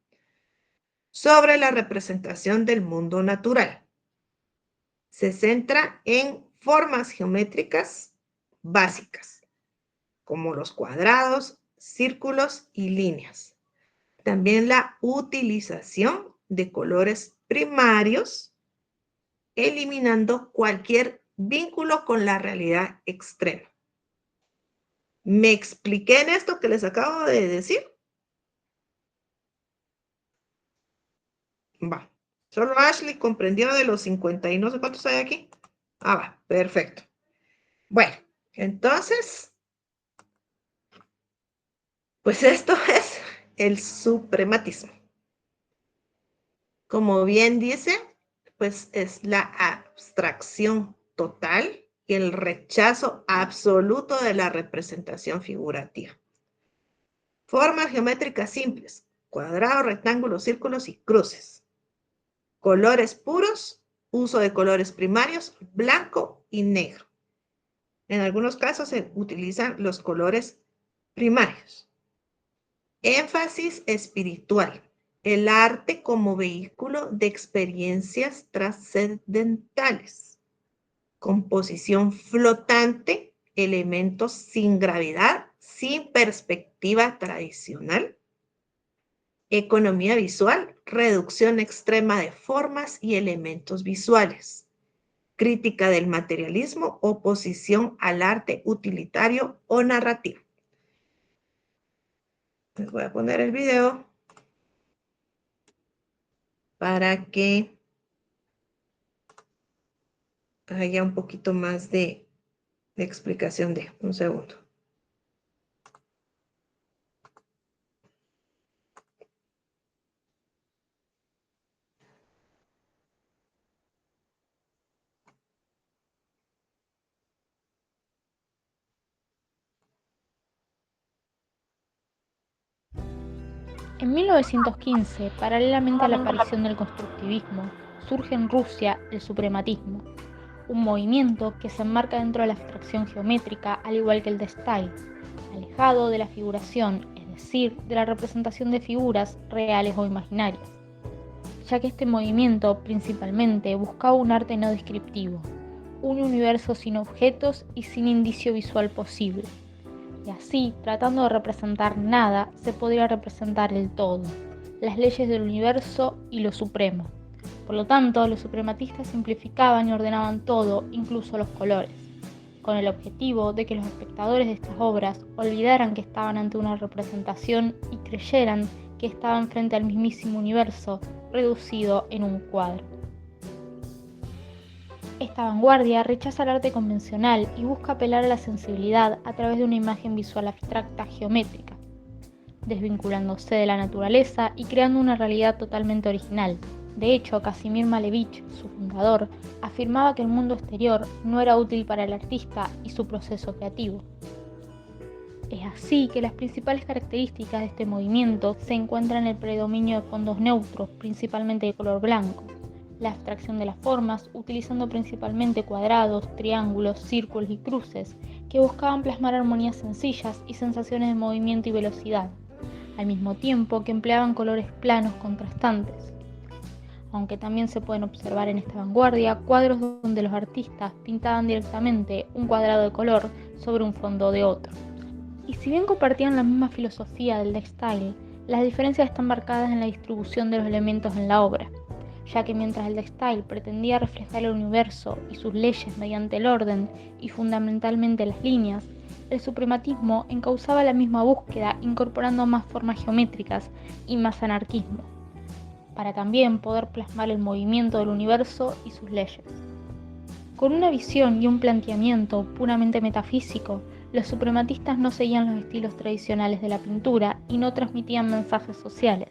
sobre la representación del mundo natural. Se centra en formas geométricas básicas, como los cuadrados, círculos y líneas. También la utilización de colores primarios, eliminando cualquier vínculo con la realidad extrema. ¿Me expliqué en esto que les acabo de decir? Va. Solo Ashley comprendió de los 50 y no sé cuántos hay aquí. Ah, va, perfecto. Bueno, entonces, pues esto es el suprematismo. Como bien dice, pues es la abstracción total y el rechazo absoluto de la representación figurativa. Formas geométricas simples, cuadrados, rectángulos, círculos y cruces. Colores puros, uso de colores primarios, blanco y negro. En algunos casos se utilizan los colores primarios. Énfasis espiritual. El arte como vehículo de experiencias trascendentales. Composición flotante, elementos sin gravedad, sin perspectiva tradicional. Economía visual, reducción extrema de formas y elementos visuales. Crítica del materialismo, oposición al arte utilitario o narrativo. Les voy a poner el video para que haya un poquito más de explicación de un segundo. En 1915, paralelamente a la aparición del constructivismo, surge en Rusia el suprematismo, un movimiento que se enmarca dentro de la abstracción geométrica al igual que el de Style, alejado de la figuración, es decir, de la representación de figuras reales o imaginarias, ya que este movimiento principalmente buscaba un arte no descriptivo, un universo sin objetos y sin indicio visual posible. Y así, tratando de representar nada, se podría representar el todo, las leyes del universo y lo supremo. Por lo tanto, los suprematistas simplificaban y ordenaban todo, incluso los colores, con el objetivo de que los espectadores de estas obras olvidaran que estaban ante una representación y creyeran que estaban frente al mismísimo universo, reducido en un cuadro. Esta vanguardia rechaza el arte convencional y busca apelar a la sensibilidad a través de una imagen visual abstracta geométrica, desvinculándose de la naturaleza y creando una realidad totalmente original. De hecho, Kazimir Malevich, su fundador, afirmaba que el mundo exterior no era útil para el artista y su proceso creativo. Es así que las principales características de este movimiento se encuentran en el predominio de fondos neutros, principalmente de color blanco, la abstracción de las formas, utilizando principalmente cuadrados, triángulos, círculos y cruces, que buscaban plasmar armonías sencillas y sensaciones de movimiento y velocidad, al mismo tiempo que empleaban colores planos contrastantes. Aunque también se pueden observar en esta vanguardia cuadros donde los artistas pintaban directamente un cuadrado de color sobre un fondo de otro. Y si bien compartían la misma filosofía del Style, las diferencias están marcadas en la distribución de los elementos en la obra, ya que mientras el Style pretendía reflejar el universo y sus leyes mediante el orden y fundamentalmente las líneas, el suprematismo encauzaba la misma búsqueda incorporando más formas geométricas y más anarquismo, para también poder plasmar el movimiento del universo y sus leyes. Con una visión y un planteamiento puramente metafísico, los suprematistas no seguían los estilos tradicionales de la pintura y no transmitían mensajes sociales.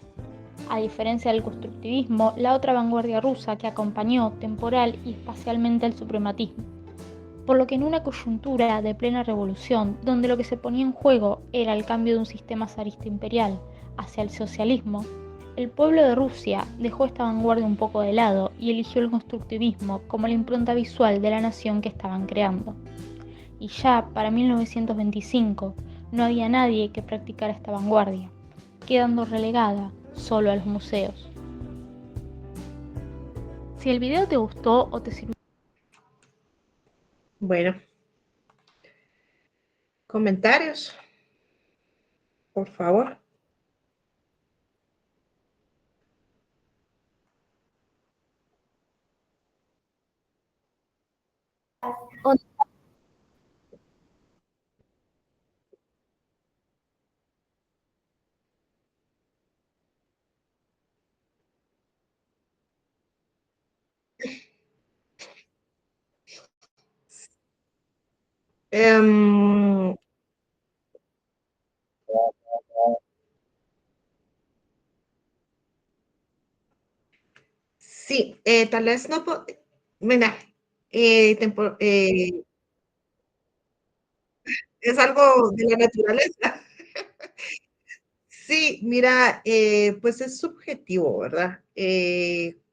A diferencia del constructivismo, la otra vanguardia rusa que acompañó temporal y espacialmente al suprematismo. Por lo que en una coyuntura de plena revolución, donde lo que se ponía en juego era el cambio de un sistema zarista imperial hacia el socialismo, el pueblo de Rusia dejó esta vanguardia un poco de lado y eligió el constructivismo como la impronta visual de la nación que estaban creando. Y ya para 1925 no había nadie que practicara esta vanguardia, quedando relegada solo a los museos. Si el video te gustó o te sirvió... Bueno, comentarios, por favor. Em, sí, tal vez no, mira, es algo de la naturaleza. Sí, mira, pues es subjetivo, ¿verdad?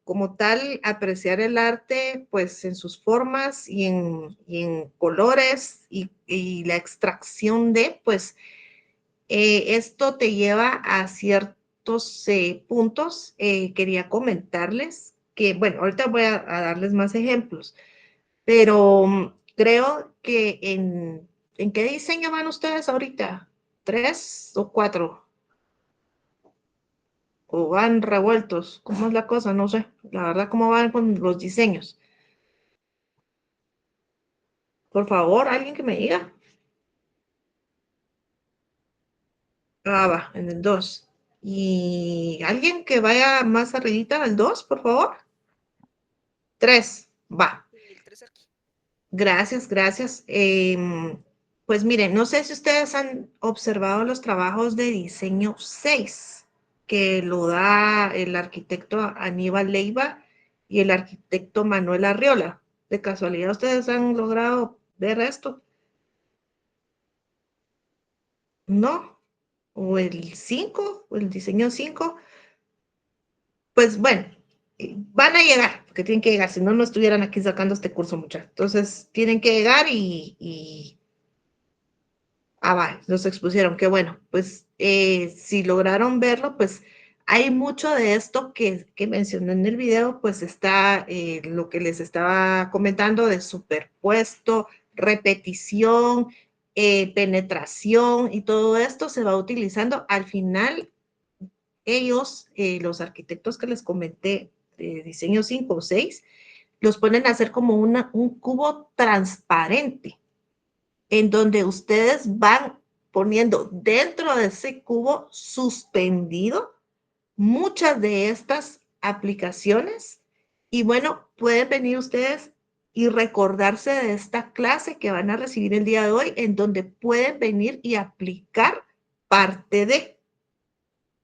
Como tal, apreciar el arte, pues en sus formas y en colores y la extracción de, pues esto te lleva a ciertos puntos. Quería comentarles que, bueno, ahorita voy a darles más ejemplos, pero creo que ¿en qué diseño van ustedes ahorita? ¿Tres o cuatro? ¿O van revueltos? ¿Cómo es la cosa? No sé, la verdad, ¿cómo van con los diseños? Por favor, alguien que me diga. Ah, va, en el 2. ¿Y alguien que vaya más arribita al 2, por favor? 3, va. Gracias, gracias. Pues miren, no sé si ustedes han observado los trabajos de diseño 6, que lo da el arquitecto Aníbal Leiva y el arquitecto Manuel Arriola. ¿De casualidad ustedes han logrado ver esto? ¿No? o el 5, o el diseño 5, pues bueno, van a llegar, porque tienen que llegar, si no, no estuvieran aquí sacando este curso, muchachos. Entonces, tienen que llegar va, los expusieron, qué bueno. Pues si lograron verlo, pues hay mucho de esto que mencioné en el video, pues está lo que les estaba comentando de superpuesto, repetición, penetración y todo esto se va utilizando. Al final, ellos, los arquitectos que les comenté de diseño 5 o 6, los ponen a hacer como un cubo transparente, en donde ustedes van poniendo dentro de ese cubo suspendido muchas de estas aplicaciones. Y bueno, pueden venir ustedes y recordarse de esta clase que van a recibir el día de hoy, en donde pueden venir y aplicar parte de,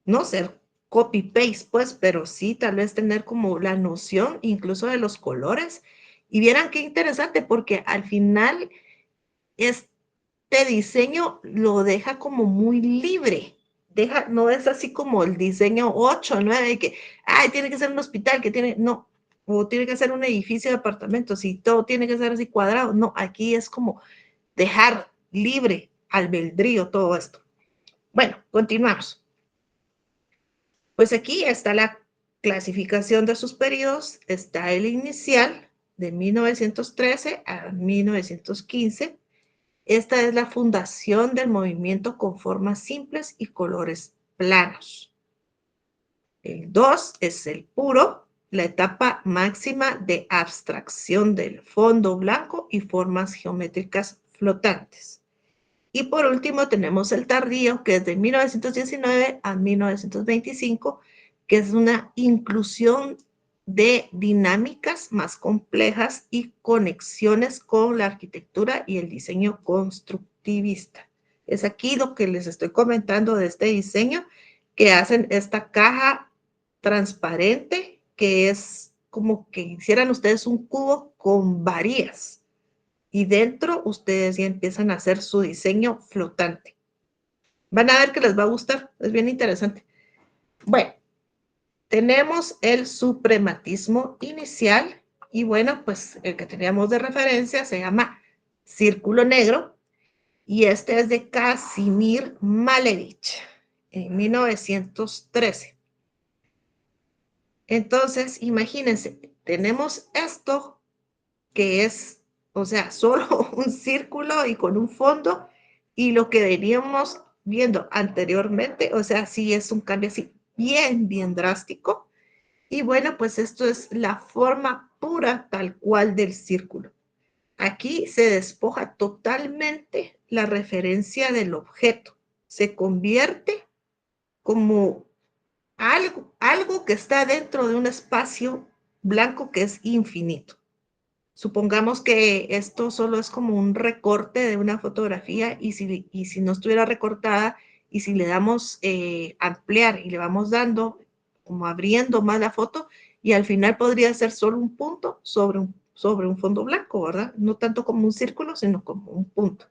no ser copy-paste, pues, pero sí tal vez tener como la noción incluso de los colores. Y vieran qué interesante, porque al final este diseño lo deja como muy libre. No es así como el diseño 8, 9, que tiene que ser un hospital, no, o tiene que ser un edificio de apartamentos y todo tiene que ser así cuadrado. No, aquí es como dejar libre albedrío todo esto. Bueno, continuamos. Pues aquí está la clasificación de sus periodos, está el inicial de 1913 a 1915. Esta es la fundación del movimiento con formas simples y colores planos. El 2 es el puro, la etapa máxima de abstracción del fondo blanco y formas geométricas flotantes. Y por último tenemos el tardío, que es de 1919 a 1925, que es una inclusión de dinámicas más complejas y conexiones con la arquitectura y el diseño constructivista. Es aquí lo que les estoy comentando de este diseño, que hacen esta caja transparente, que es como que hicieran ustedes un cubo con varillas. Y dentro ustedes ya empiezan a hacer su diseño flotante. Van a ver que les va a gustar, es bien interesante. Bueno, tenemos el suprematismo inicial y bueno, pues el que teníamos de referencia se llama Círculo Negro y este es de Casimir Malevich en 1913. Entonces, imagínense, tenemos esto que es, o sea, solo un círculo y con un fondo, y lo que veníamos viendo anteriormente, o sea, sí es un cambio así bien drástico. Y bueno, pues esto es la forma pura tal cual del círculo. Aquí se despoja totalmente la referencia del objeto. Se convierte como algo que está dentro de un espacio blanco que es infinito. Supongamos que esto solo es como un recorte de una fotografía y si no estuviera recortada y si le damos ampliar y le vamos dando, como abriendo más la foto y al final podría ser solo un punto sobre un fondo blanco, ¿verdad? No tanto como un círculo, sino como un punto.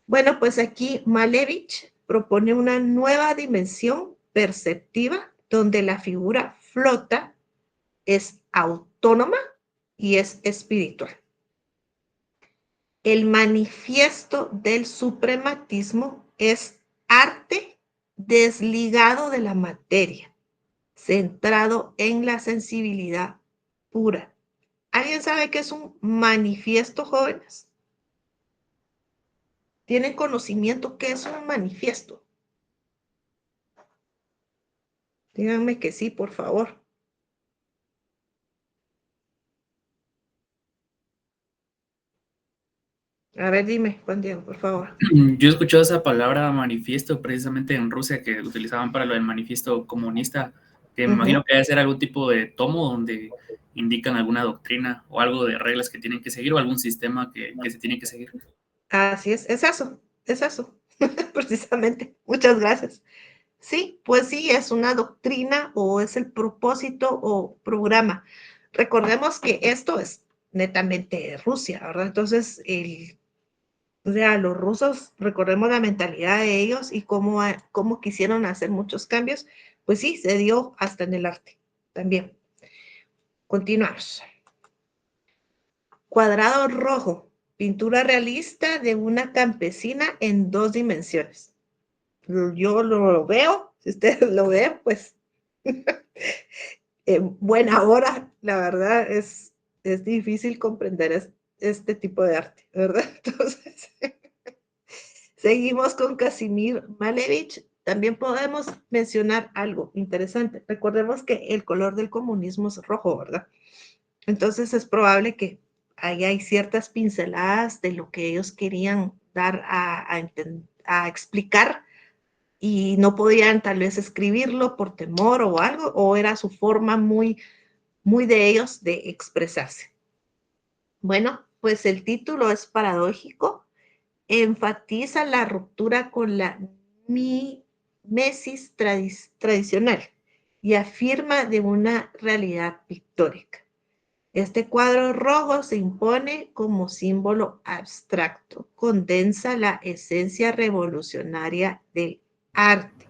Bueno, pues aquí Malevich propone una nueva dimensión perceptiva donde la figura flota, es autónoma y es espiritual. El manifiesto del suprematismo es arte desligado de la materia, centrado en la sensibilidad pura. ¿Alguien sabe qué es un manifiesto, jóvenes? ¿Tienen conocimiento qué es un manifiesto? Díganme que sí, por favor. A ver, dime, Juan Diego, por favor. Yo he escuchado esa palabra manifiesto precisamente en Rusia, que lo utilizaban para lo del manifiesto comunista, que me imagino que debe ser algún tipo de tomo donde indican alguna doctrina o algo de reglas que tienen que seguir o algún sistema que se tiene que seguir. Así es eso, precisamente. Muchas gracias. Sí, pues sí, es una doctrina o es el propósito o programa. Recordemos que esto es netamente Rusia, ¿verdad? Entonces, O sea, los rusos, recordemos la mentalidad de ellos y cómo quisieron hacer muchos cambios, pues sí, se dio hasta en el arte también. Continuamos. Cuadrado rojo, pintura realista de una campesina en 2 dimensiones. Yo lo veo, si ustedes lo ven, pues en buena hora, la verdad es difícil comprender este tipo de arte, ¿verdad? Entonces, seguimos con Casimir Malevich. También podemos mencionar algo interesante. Recordemos que el color del comunismo es rojo, ¿verdad? Entonces es probable que ahí hay ciertas pinceladas de lo que ellos querían dar a explicar y no podían tal vez escribirlo por temor o algo, o era su forma muy, muy de ellos de expresarse. Bueno, pues el título es paradójico, enfatiza la ruptura con la mimesis tradicional y afirma de una realidad pictórica. Este cuadro rojo se impone como símbolo abstracto, condensa la esencia revolucionaria del arte.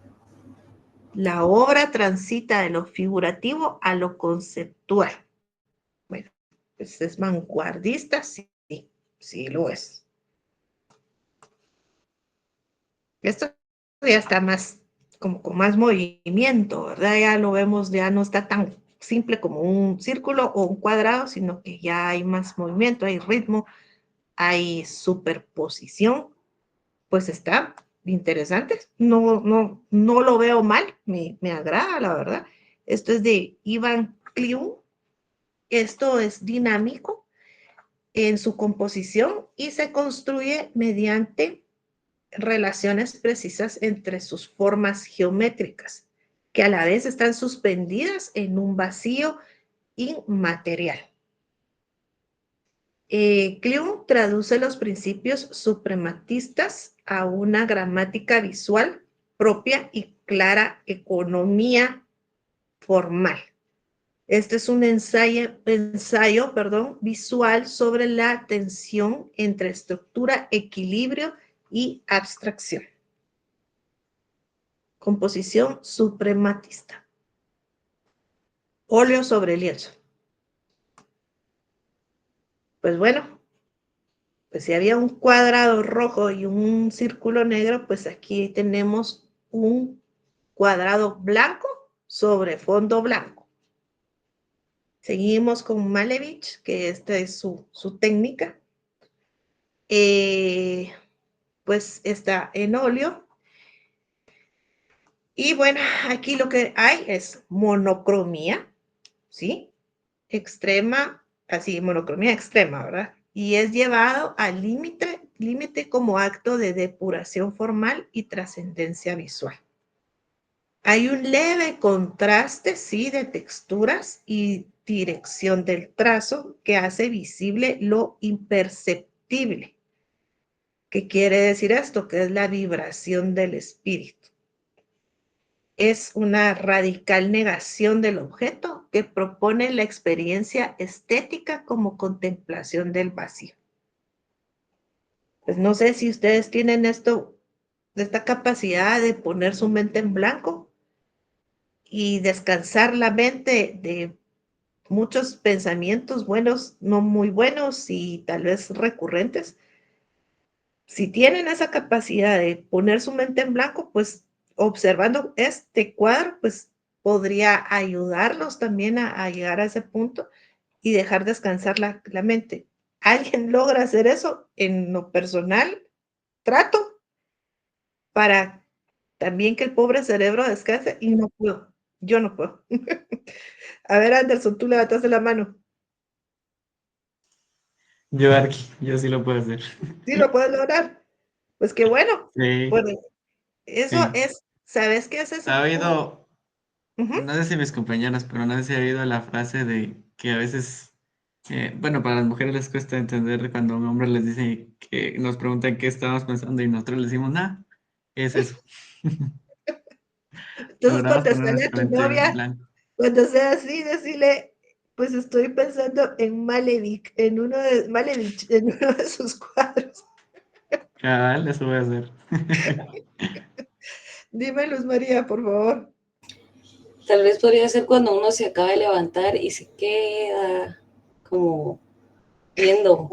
La obra transita de lo figurativo a lo conceptual. Bueno, pues es vanguardista, sí, sí lo es. Esto ya está más, como con más movimiento, ¿verdad? Ya lo vemos, ya no está tan simple como un círculo o un cuadrado, sino que ya hay más movimiento, hay ritmo, hay superposición, pues está interesante. No lo veo mal, me agrada, la verdad. Esto es de Ivan Kliun. Esto es dinámico en su composición y se construye mediante relaciones precisas entre sus formas geométricas, que a la vez están suspendidas en un vacío inmaterial. Kliun traduce los principios suprematistas a una gramática visual propia y clara economía formal. Este es un ensayo, visual sobre la tensión entre estructura, equilibrio y abstracción. Composición suprematista. Óleo sobre lienzo. Pues bueno, pues si había un cuadrado rojo y un círculo negro, pues aquí tenemos un cuadrado blanco sobre fondo blanco. Seguimos con Malevich, que esta es su técnica. Pues está en óleo. Y bueno, aquí lo que hay es monocromía, ¿sí? Extrema, así, monocromía extrema, ¿verdad? Y es llevado al límite como acto de depuración formal y trascendencia visual. Hay un leve contraste, sí, de texturas y dirección del trazo que hace visible lo imperceptible. ¿Qué quiere decir esto? Que es la vibración del espíritu. Es una radical negación del objeto que propone la experiencia estética como contemplación del vacío. Pues no sé si ustedes tienen esta capacidad de poner su mente en blanco y descansar la mente de muchos pensamientos buenos, no muy buenos y tal vez recurrentes. Si tienen esa capacidad de poner su mente en blanco, pues observando este cuadro, pues podría ayudarlos también a llegar a ese punto y dejar descansar la mente. ¿Alguien logra hacer eso? En lo personal, trato para también que el pobre cerebro descanse y no puedo. Yo no puedo. A ver, Anderson, tú levantaste la mano. Yo, Arqui, yo sí lo puedo hacer. Sí, lo puedes lograr. Pues qué bueno. Sí, Pues eso sí. es, ¿sabes qué es eso? Ha oído, Ujú. no sé si mis compañeros, pero no sé si ha oído la frase de que a veces, bueno, para las mujeres les cuesta entender cuando a un hombre les dice que nos preguntan qué estábamos pensando y nosotros les decimos, nada, es eso. Entonces Logramos poner contestarle a nuestra tu mente en novia, blanco. cuando sea así, decirle, pues estoy pensando en Malevich, en uno de sus cuadros. Cabal, eso voy a hacer. Dime, Luz María, por favor. Tal vez podría ser cuando uno se acaba de levantar y se queda como viendo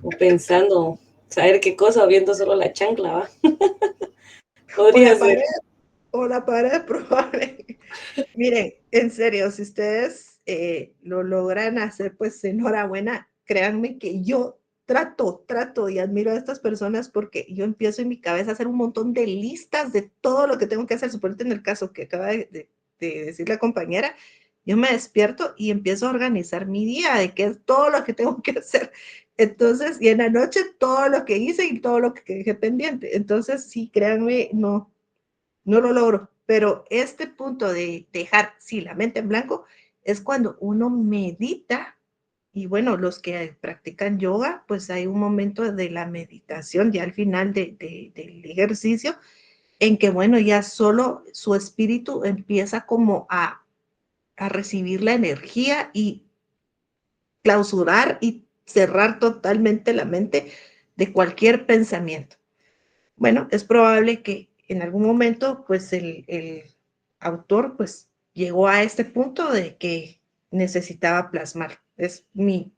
o pensando, saber qué cosa, viendo solo la chancla, ¿va? Podría ser. O la pared probable. Miren, en serio, si ustedes lo logran hacer, pues enhorabuena. Créanme que yo trato y admiro a estas personas porque yo empiezo en mi cabeza a hacer un montón de listas de todo lo que tengo que hacer. Suponete en el caso que acaba de decir la compañera, yo me despierto y empiezo a organizar mi día de qué es todo lo que tengo que hacer. Entonces, y en la noche todo lo que hice y todo lo que dejé pendiente. Entonces, sí, créanme, no lo logro, pero este punto de dejar, sí, la mente en blanco es cuando uno medita y bueno, los que practican yoga, pues hay un momento de la meditación ya al final del ejercicio en que bueno, ya solo su espíritu empieza como a recibir la energía y clausurar y cerrar totalmente la mente de cualquier pensamiento. Bueno, es probable que en algún momento, pues el autor, pues llegó a este punto de que necesitaba plasmar. Es mi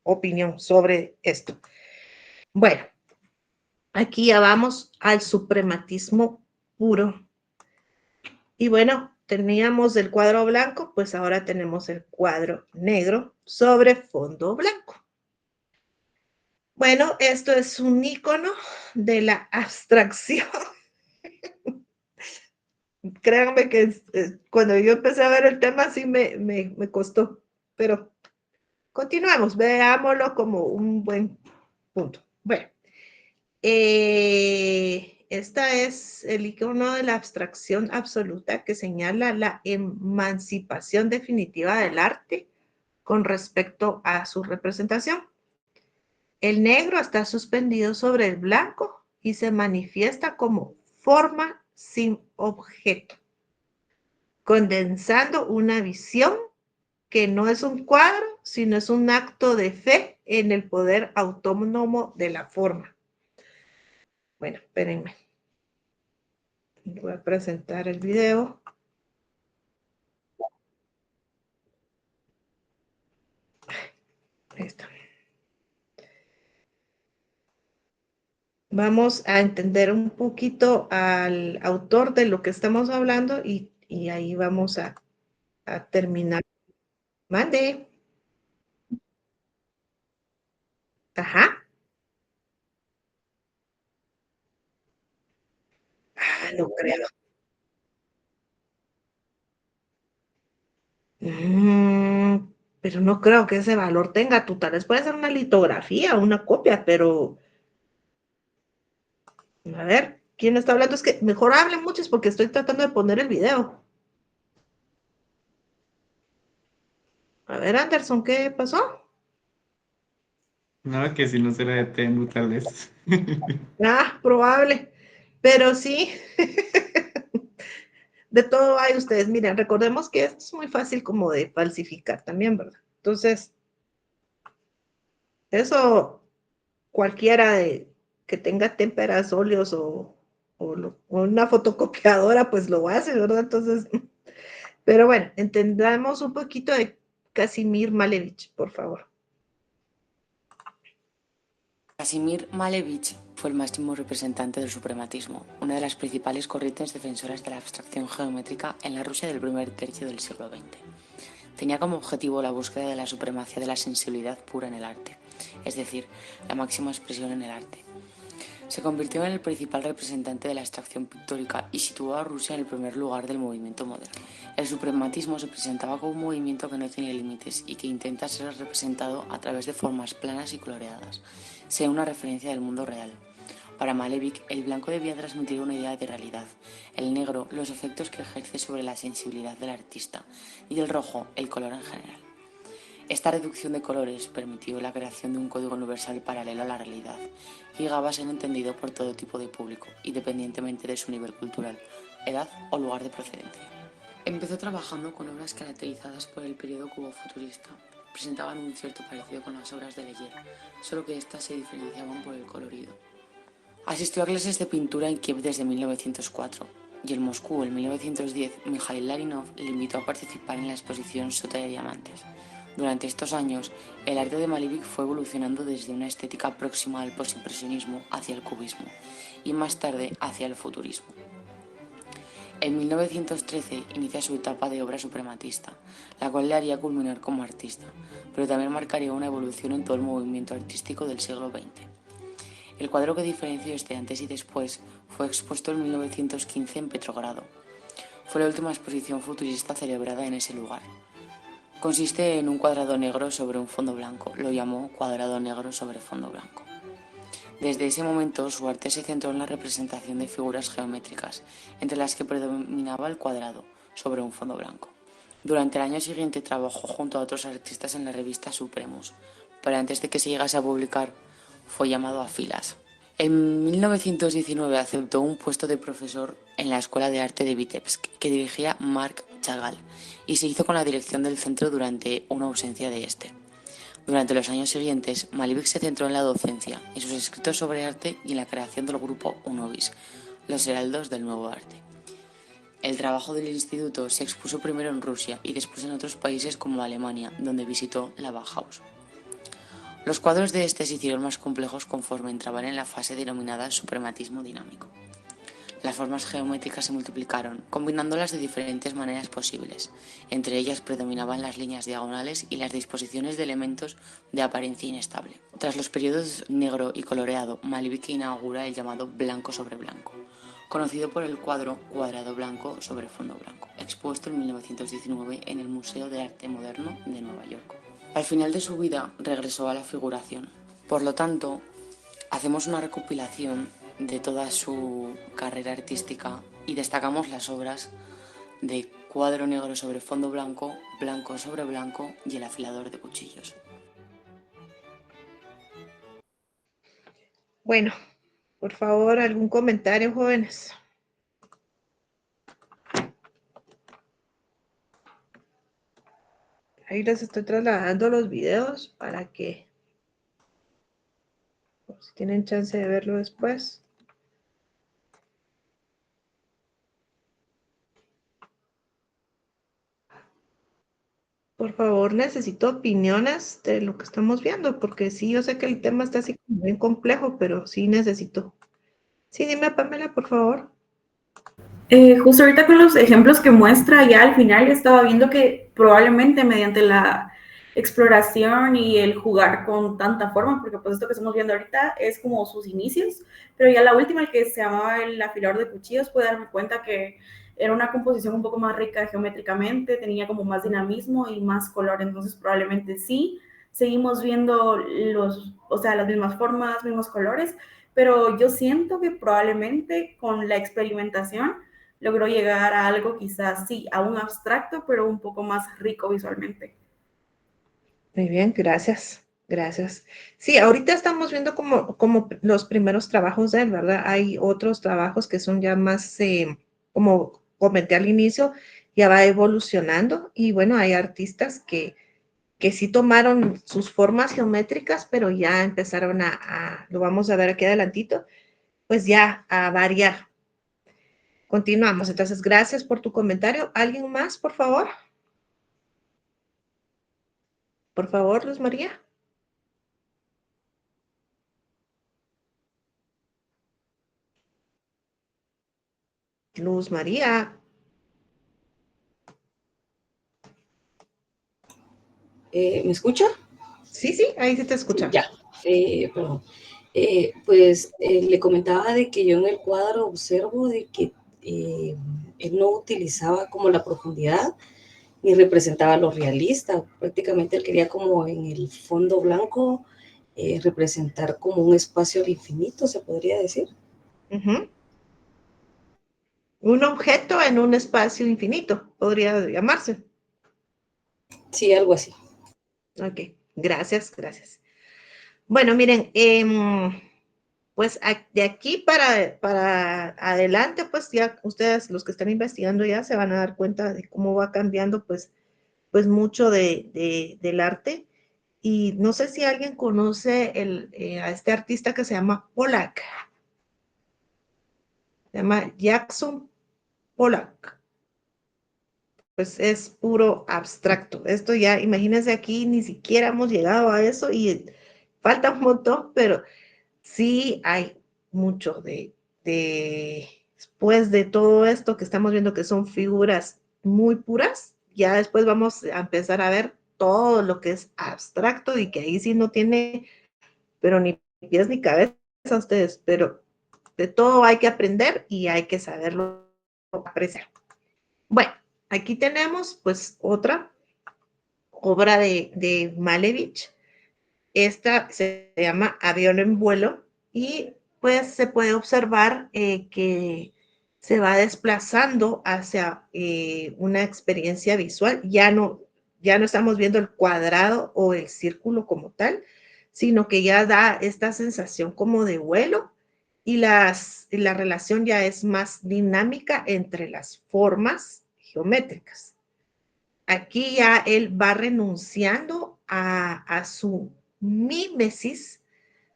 opinión sobre esto. Bueno, aquí ya vamos al suprematismo puro. Y bueno, teníamos el cuadro blanco, pues ahora tenemos el cuadro negro sobre fondo blanco. Bueno, esto es un icono de la abstracción. Créanme que cuando yo empecé a ver el tema sí me costó, pero continuamos, veámoslo como un buen punto. Bueno, esta es el icono de la abstracción absoluta que señala la emancipación definitiva del arte con respecto a su representación. El negro está suspendido sobre el blanco y se manifiesta como forma sin objeto, condensando una visión que no es un cuadro, sino es un acto de fe en el poder autónomo de la forma. Bueno, espérenme. Voy a presentar el video. Ahí está. Vamos a entender un poquito al autor de lo que estamos hablando y ahí vamos a terminar. Mande. Ajá. Ah, no creo. Pero no creo que ese valor tenga. Tú tal vez puede ser una litografía, una copia, pero a ver, ¿quién está hablando? Es que mejor hablen muchos porque estoy tratando de poner el video. A ver, Anderson, ¿qué pasó? No, que si no será de Temu, tal vez. Ah, probable. Pero sí, de todo hay ustedes. Miren, recordemos que esto es muy fácil como de falsificar también, ¿verdad? Entonces, eso cualquiera que tenga témperas, óleos o una fotocopiadora, pues lo hace, ¿verdad? Entonces, pero bueno, entendamos un poquito de Casimir Malevich, por favor. Casimir Malevich fue el máximo representante del suprematismo, una de las principales corrientes defensoras de la abstracción geométrica en la Rusia del primer tercio del siglo XX. Tenía como objetivo la búsqueda de la supremacía de la sensibilidad pura en el arte, es decir, la máxima expresión en el arte. Se convirtió en el principal representante de la abstracción pictórica y situó a Rusia en el primer lugar del movimiento moderno. El suprematismo se presentaba como un movimiento que no tiene límites y que intenta ser representado a través de formas planas y coloreadas, sea una referencia del mundo real. Para Malevich, el blanco debía transmitir una idea de realidad, el negro los efectos que ejerce sobre la sensibilidad del artista y el rojo el color en general. Esta reducción de colores permitió la creación de un código universal paralelo a la realidad, que llegaba a ser entendido por todo tipo de público, independientemente de su nivel cultural, edad o lugar de procedencia. Empezó trabajando con obras caracterizadas por el periodo cubo-futurista. Presentaban un cierto parecido con las obras de Leyer, solo que éstas se diferenciaban por el colorido. Asistió a clases de pintura en Kiev desde 1904 y en Moscú en 1910 Mikhail Larinov le invitó a participar en la exposición Sota de Diamantes. Durante estos años, el arte de Malevich fue evolucionando desde una estética próxima al postimpresionismo hacia el cubismo y más tarde hacia el futurismo. En 1913 inicia su etapa de obra suprematista, la cual le haría culminar como artista, pero también marcaría una evolución en todo el movimiento artístico del siglo XX. El cuadro que diferenció este antes y después fue expuesto en 1915 en Petrogrado. Fue la última exposición futurista celebrada en ese lugar. Consiste en un cuadrado negro sobre un fondo blanco, lo llamó cuadrado negro sobre fondo blanco. Desde ese momento su arte se centró en la representación de figuras geométricas, entre las que predominaba el cuadrado sobre un fondo blanco. Durante el año siguiente trabajó junto a otros artistas en la revista Supremos, pero antes de que se llegase a publicar fue llamado a filas. En 1919 aceptó un puesto de profesor en la Escuela de Arte de Vitebsk, que dirigía Marc Chagall, y se hizo con la dirección del centro durante una ausencia de este. Durante los años siguientes, Malevich se centró en la docencia, en sus escritos sobre arte y en la creación del grupo Unovis, los heraldos del nuevo arte. El trabajo del instituto se expuso primero en Rusia y después en otros países como Alemania, donde visitó la Bauhaus. Los cuadros de este se hicieron más complejos conforme entraban en la fase denominada suprematismo dinámico. Las formas geométricas se multiplicaron, combinándolas de diferentes maneras posibles. Entre ellas predominaban las líneas diagonales y las disposiciones de elementos de apariencia inestable. Tras los periodos negro y coloreado, Malevich inaugura el llamado blanco sobre blanco, conocido por el cuadro cuadrado blanco sobre fondo blanco, expuesto en 1919 en el Museo de Arte Moderno de Nueva York. Al final de su vida regresó a la figuración. Por lo tanto, hacemos una recopilación de toda su carrera artística y destacamos las obras de Cuadro negro sobre fondo blanco, Blanco sobre blanco y El afilador de cuchillos. Bueno, por favor, algún comentario, jóvenes. Ahí les estoy trasladando los videos para que, si tienen chance de verlo después. Por favor, necesito opiniones de lo que estamos viendo, porque sí, yo sé que el tema está así como bien complejo, pero sí necesito. Sí, dime, Pamela, por favor. Justo ahorita con los ejemplos que muestra, ya al final estaba viendo que probablemente mediante la exploración y el jugar con tanta forma, porque pues esto que estamos viendo ahorita es como sus inicios, pero ya la última, el que se llamaba el afilador de cuchillos, pude darme cuenta que era una composición un poco más rica geométricamente, tenía como más dinamismo y más color, entonces probablemente sí, seguimos viendo las mismas formas, mismos colores, pero yo siento que probablemente con la experimentación logró llegar a algo quizás sí, a un abstracto, pero un poco más rico visualmente. Muy bien, gracias, gracias. Sí, ahorita estamos viendo como los primeros trabajos de él, ¿verdad? Hay otros trabajos que son ya más, como comenté al inicio, ya va evolucionando y bueno, hay artistas que sí tomaron sus formas geométricas, pero ya empezaron lo vamos a ver aquí adelantito, pues ya a variar. Continuamos, entonces gracias por tu comentario. ¿Alguien más, por favor? Por favor, Luz María. Luz María. ¿Me escucha? Sí, ahí sí te escucha. Ya, perdón. Le comentaba de que yo en el cuadro observo de que él no utilizaba como la profundidad ni representaba lo realista. Prácticamente él quería como en el fondo blanco representar como un espacio al infinito, se podría decir. Uh-huh. Un objeto en un espacio infinito, podría llamarse. Sí, algo así. Ok, gracias. Bueno, miren, pues de aquí para adelante, pues ya ustedes, los que están investigando ya se van a dar cuenta de cómo va cambiando, pues mucho del arte. Y no sé si alguien conoce a este artista que se llama Polak. se llama Jackson Pollock. Pues es puro abstracto. Esto ya, imagínense aquí, ni siquiera hemos llegado a eso y falta un montón, pero sí hay mucho después de todo esto que estamos viendo que son figuras muy puras, ya después vamos a empezar a ver todo lo que es abstracto y que ahí sí no tiene, pero ni pies ni cabeza ustedes, pero de todo hay que aprender y hay que saberlo apreciar. Bueno, aquí tenemos pues otra obra de Malevich. Esta se llama Avión en vuelo y pues se puede observar que se va desplazando hacia una experiencia visual. Ya no estamos viendo el cuadrado o el círculo como tal, sino que ya da esta sensación como de vuelo y la relación ya es más dinámica entre las formas geométricas. Aquí ya él va renunciando a su mímesis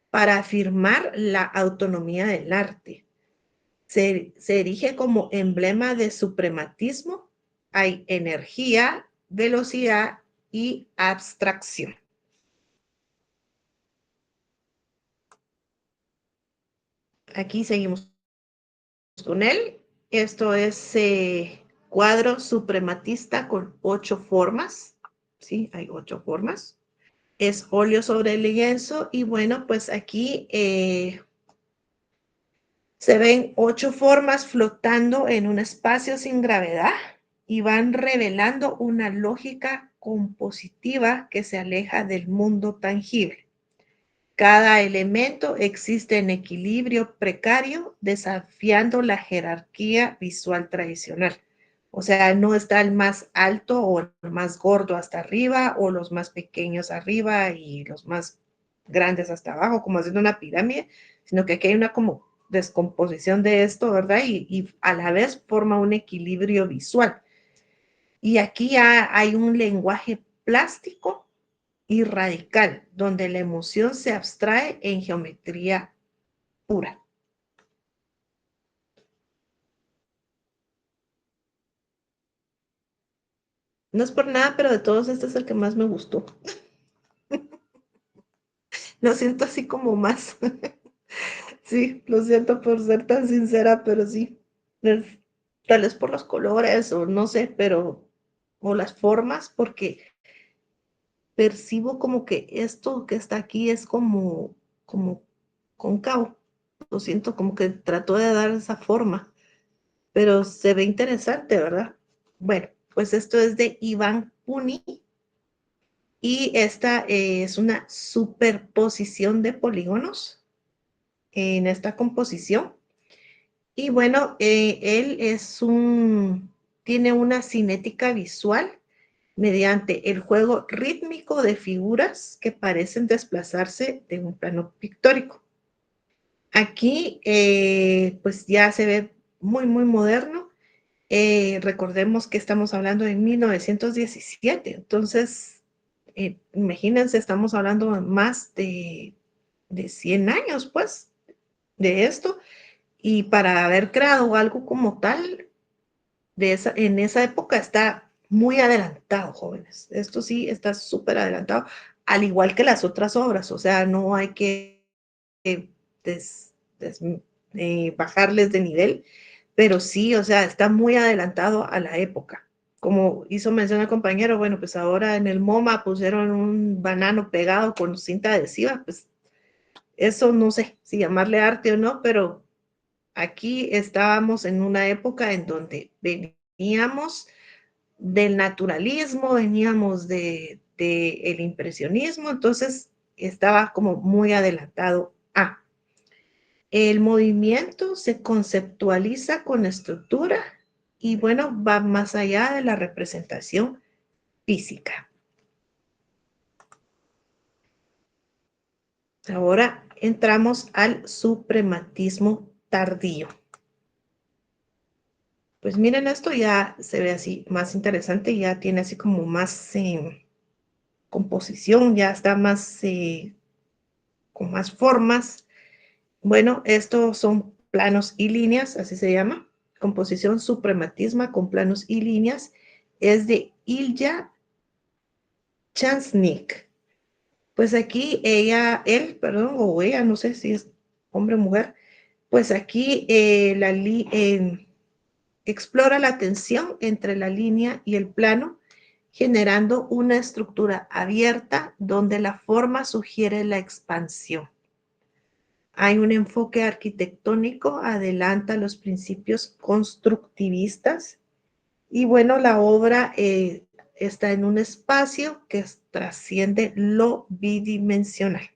para afirmar la autonomía del arte. Se erige como emblema de suprematismo. Hay energía, velocidad y abstracción. Aquí seguimos con él. Esto es cuadro suprematista con 8 formas. Sí, hay 8 formas. Es óleo sobre el lienzo y bueno, pues aquí se ven 8 formas flotando en un espacio sin gravedad y van revelando una lógica compositiva que se aleja del mundo tangible. Cada elemento existe en equilibrio precario, desafiando la jerarquía visual tradicional. O sea, no está el más alto o el más gordo hasta arriba, o los más pequeños arriba y los más grandes hasta abajo, como haciendo una pirámide, sino que aquí hay una como descomposición de esto, ¿verdad? Y a la vez forma un equilibrio visual. Y aquí ya hay un lenguaje plástico y radical, donde la emoción se abstrae en geometría pura. No es por nada, pero de todos este es el que más me gustó. Lo siento así como más. Sí, lo siento por ser tan sincera, pero sí. Tal vez por los colores o no sé, pero o las formas, porque percibo como que esto que está aquí es como cóncavo. Lo siento, como que trató de dar esa forma, pero se ve interesante, ¿verdad? Bueno, pues esto es de Iván Puni y esta es una superposición de polígonos en esta composición. Y bueno, él tiene una cinética visual mediante el juego rítmico de figuras que parecen desplazarse de un plano pictórico. Aquí, pues ya se ve muy, muy moderno. Recordemos que estamos hablando de 1917, entonces, imagínense, estamos hablando más de 100 años, pues, de esto, y para haber creado algo como tal, en esa época está muy adelantado, jóvenes. Esto sí está súper adelantado, al igual que las otras obras, o sea, no hay que bajarles de nivel, pero sí, o sea, está muy adelantado a la época. Como hizo mención el compañero, bueno, pues ahora en el MoMA pusieron un banano pegado con cinta adhesiva, pues eso no sé si llamarle arte o no, pero aquí estábamos en una época en donde veníamos del naturalismo, veníamos del impresionismo, entonces estaba como muy adelantado a. El movimiento se conceptualiza con estructura y bueno, va más allá de la representación física. Ahora entramos al suprematismo tardío. Pues miren, esto ya se ve así más interesante, ya tiene así como más composición, ya está más con más formas. Bueno, estos son planos y líneas, así se llama, composición suprematismo con planos y líneas, es de Ilya Chansnik. Pues aquí no sé si es hombre o mujer, pues aquí explora la tensión entre la línea y el plano, generando una estructura abierta donde la forma sugiere la expansión. Hay un enfoque arquitectónico, adelanta los principios constructivistas y bueno, la obra está en un espacio que trasciende lo bidimensional.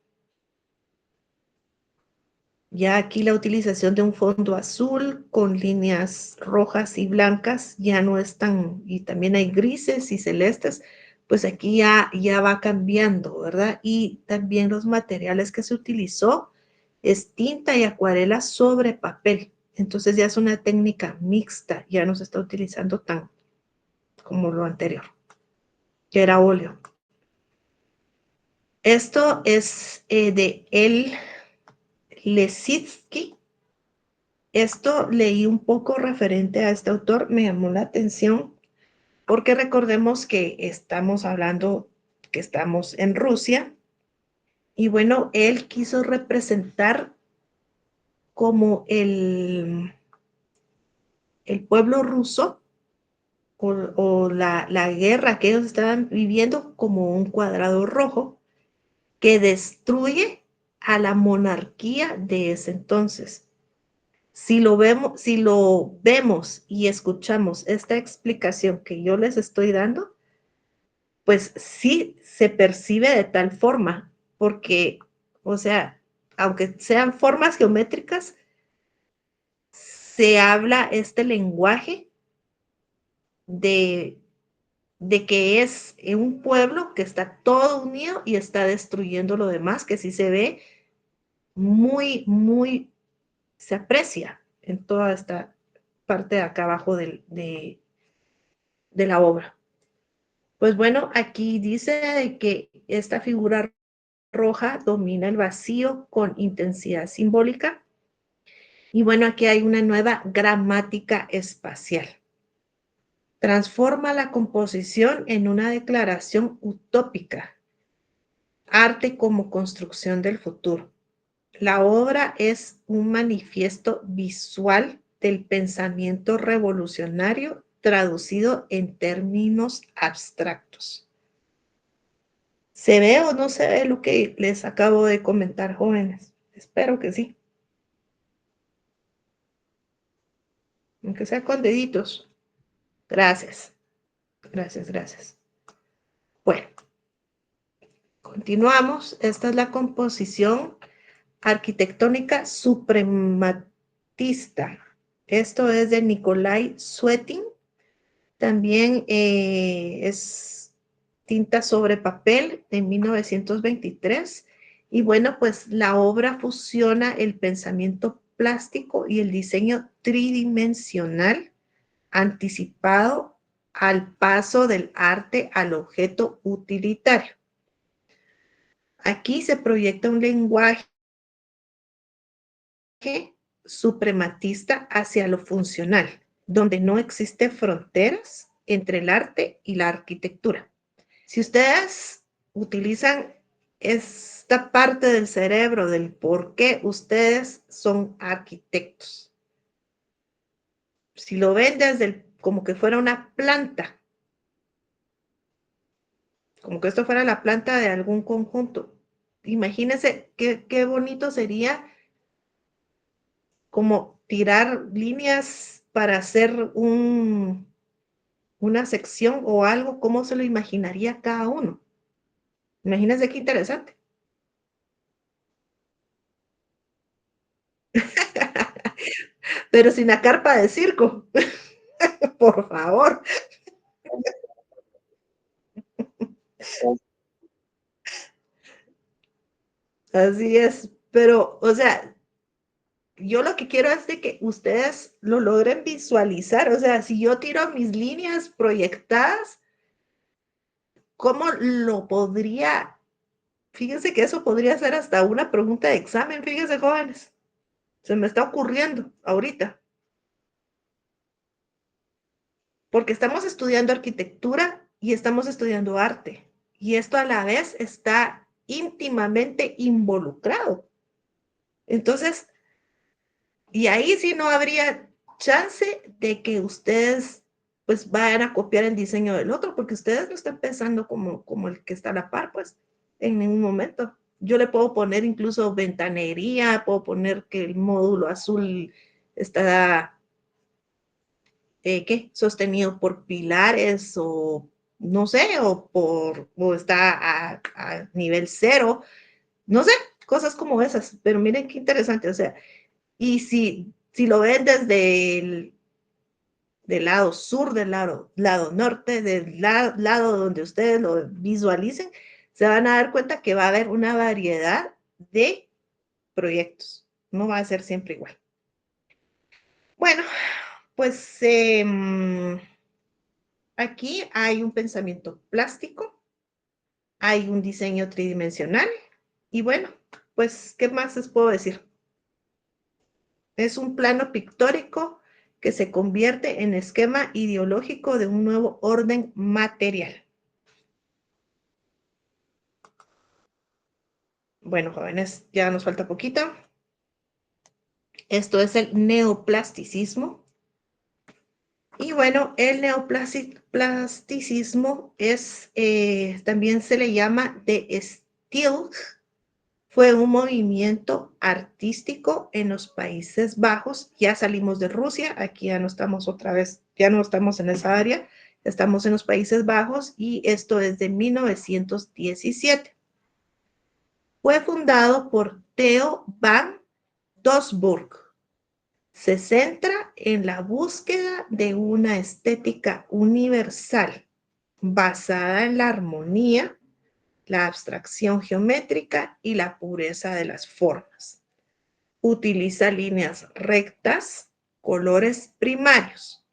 Ya aquí la utilización de un fondo azul con líneas rojas y blancas ya no es tan, y también hay grises y celestes, pues aquí ya va cambiando, ¿verdad? Y también los materiales que se utilizó es tinta y acuarela sobre papel. Entonces ya es una técnica mixta, ya no se está utilizando tan como lo anterior, que era óleo. Esto es de El Lesitsky. Esto leí un poco referente a este autor, me llamó la atención, porque recordemos que estamos hablando que estamos en Rusia, y bueno, él quiso representar como el pueblo ruso o la guerra que ellos estaban viviendo como un cuadrado rojo que destruye a la monarquía de ese entonces. Si lo vemos y escuchamos esta explicación que yo les estoy dando, pues sí se percibe de tal forma, porque, o sea, aunque sean formas geométricas, se habla este lenguaje de que es un pueblo que está todo unido y está destruyendo lo demás, que sí se ve muy, se aprecia en toda esta parte de acá abajo de la obra. Pues bueno, aquí dice de que esta figura roja domina el vacío con intensidad simbólica. Y bueno, aquí hay una nueva gramática espacial. Transforma la composición en una declaración utópica. Arte como construcción del futuro. La obra es un manifiesto visual del pensamiento revolucionario traducido en términos abstractos. ¿Se ve o no se ve lo que les acabo de comentar, jóvenes? Espero que sí. Aunque sea con deditos. Gracias. Gracias. Bueno, continuamos. Esta es la composición arquitectónica suprematista. Esto es de Nikolai Suetin. También es tinta sobre papel de 1923. Y bueno, pues la obra fusiona el pensamiento plástico y el diseño tridimensional anticipado al paso del arte al objeto utilitario. Aquí se proyecta un lenguaje suprematista hacia lo funcional, donde no existen fronteras entre el arte y la arquitectura. Si ustedes utilizan esta parte del cerebro del por qué ustedes son arquitectos, si lo ven desde como que fuera una planta, como que esto fuera la planta de algún conjunto, imagínense qué bonito sería como tirar líneas para hacer una sección o algo, ¿cómo se lo imaginaría cada uno? Imagínense qué interesante. Pero sin la carpa de circo, por favor. Así es, pero, o sea, yo lo que quiero es de que ustedes lo logren visualizar, o sea, si yo tiro mis líneas proyectadas, ¿cómo lo podría? Fíjense que eso podría ser hasta una pregunta de examen, fíjense, jóvenes. Se me está ocurriendo ahorita. Porque estamos estudiando arquitectura y estamos estudiando arte. Y esto a la vez está íntimamente involucrado. Entonces, y ahí sí no habría chance de que ustedes pues vayan a copiar el diseño del otro, porque ustedes lo están pensando como el que está a la par, pues, en ningún momento. Yo le puedo poner incluso ventanería, puedo poner que el módulo azul está sostenido por pilares o no sé, o está a nivel cero, no sé, cosas como esas, pero miren qué interesante, o sea, y si lo ven desde del lado sur, del lado norte, del lado donde ustedes lo visualicen, se van a dar cuenta que va a haber una variedad de proyectos, no va a ser siempre igual. Bueno, pues aquí hay un pensamiento plástico, hay un diseño tridimensional y bueno, pues, ¿qué más les puedo decir? Es un plano pictórico que se convierte en esquema ideológico de un nuevo orden material. Bueno, jóvenes, ya nos falta poquito. Esto es el neoplasticismo. Y bueno, el neoplasticismo es, también se le llama de Stijl. Fue un movimiento artístico en los Países Bajos. Ya salimos de Rusia, aquí ya no estamos otra vez, ya no estamos en esa área, estamos en los Países Bajos y esto es de 1917. Fue fundado por Theo van Doesburg. Se centra en la búsqueda de una estética universal basada en la armonía, la abstracción geométrica y la pureza de las formas. Utiliza líneas rectas, colores primarios,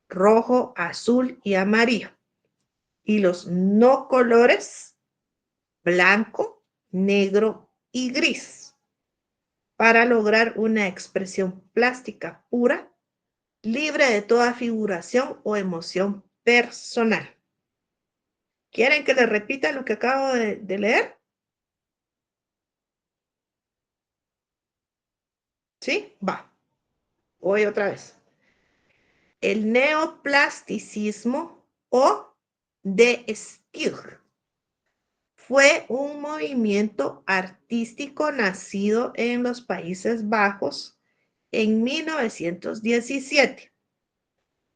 rojo, azul y amarillo. Y los no colores, blanco, negro y gris, para lograr una expresión plástica pura, libre de toda figuración o emoción personal. ¿Quieren que les repita lo que acabo de leer? ¿Sí? Va. Voy otra vez. El neoplasticismo o de Stijl fue un movimiento artístico nacido en los Países Bajos en 1917,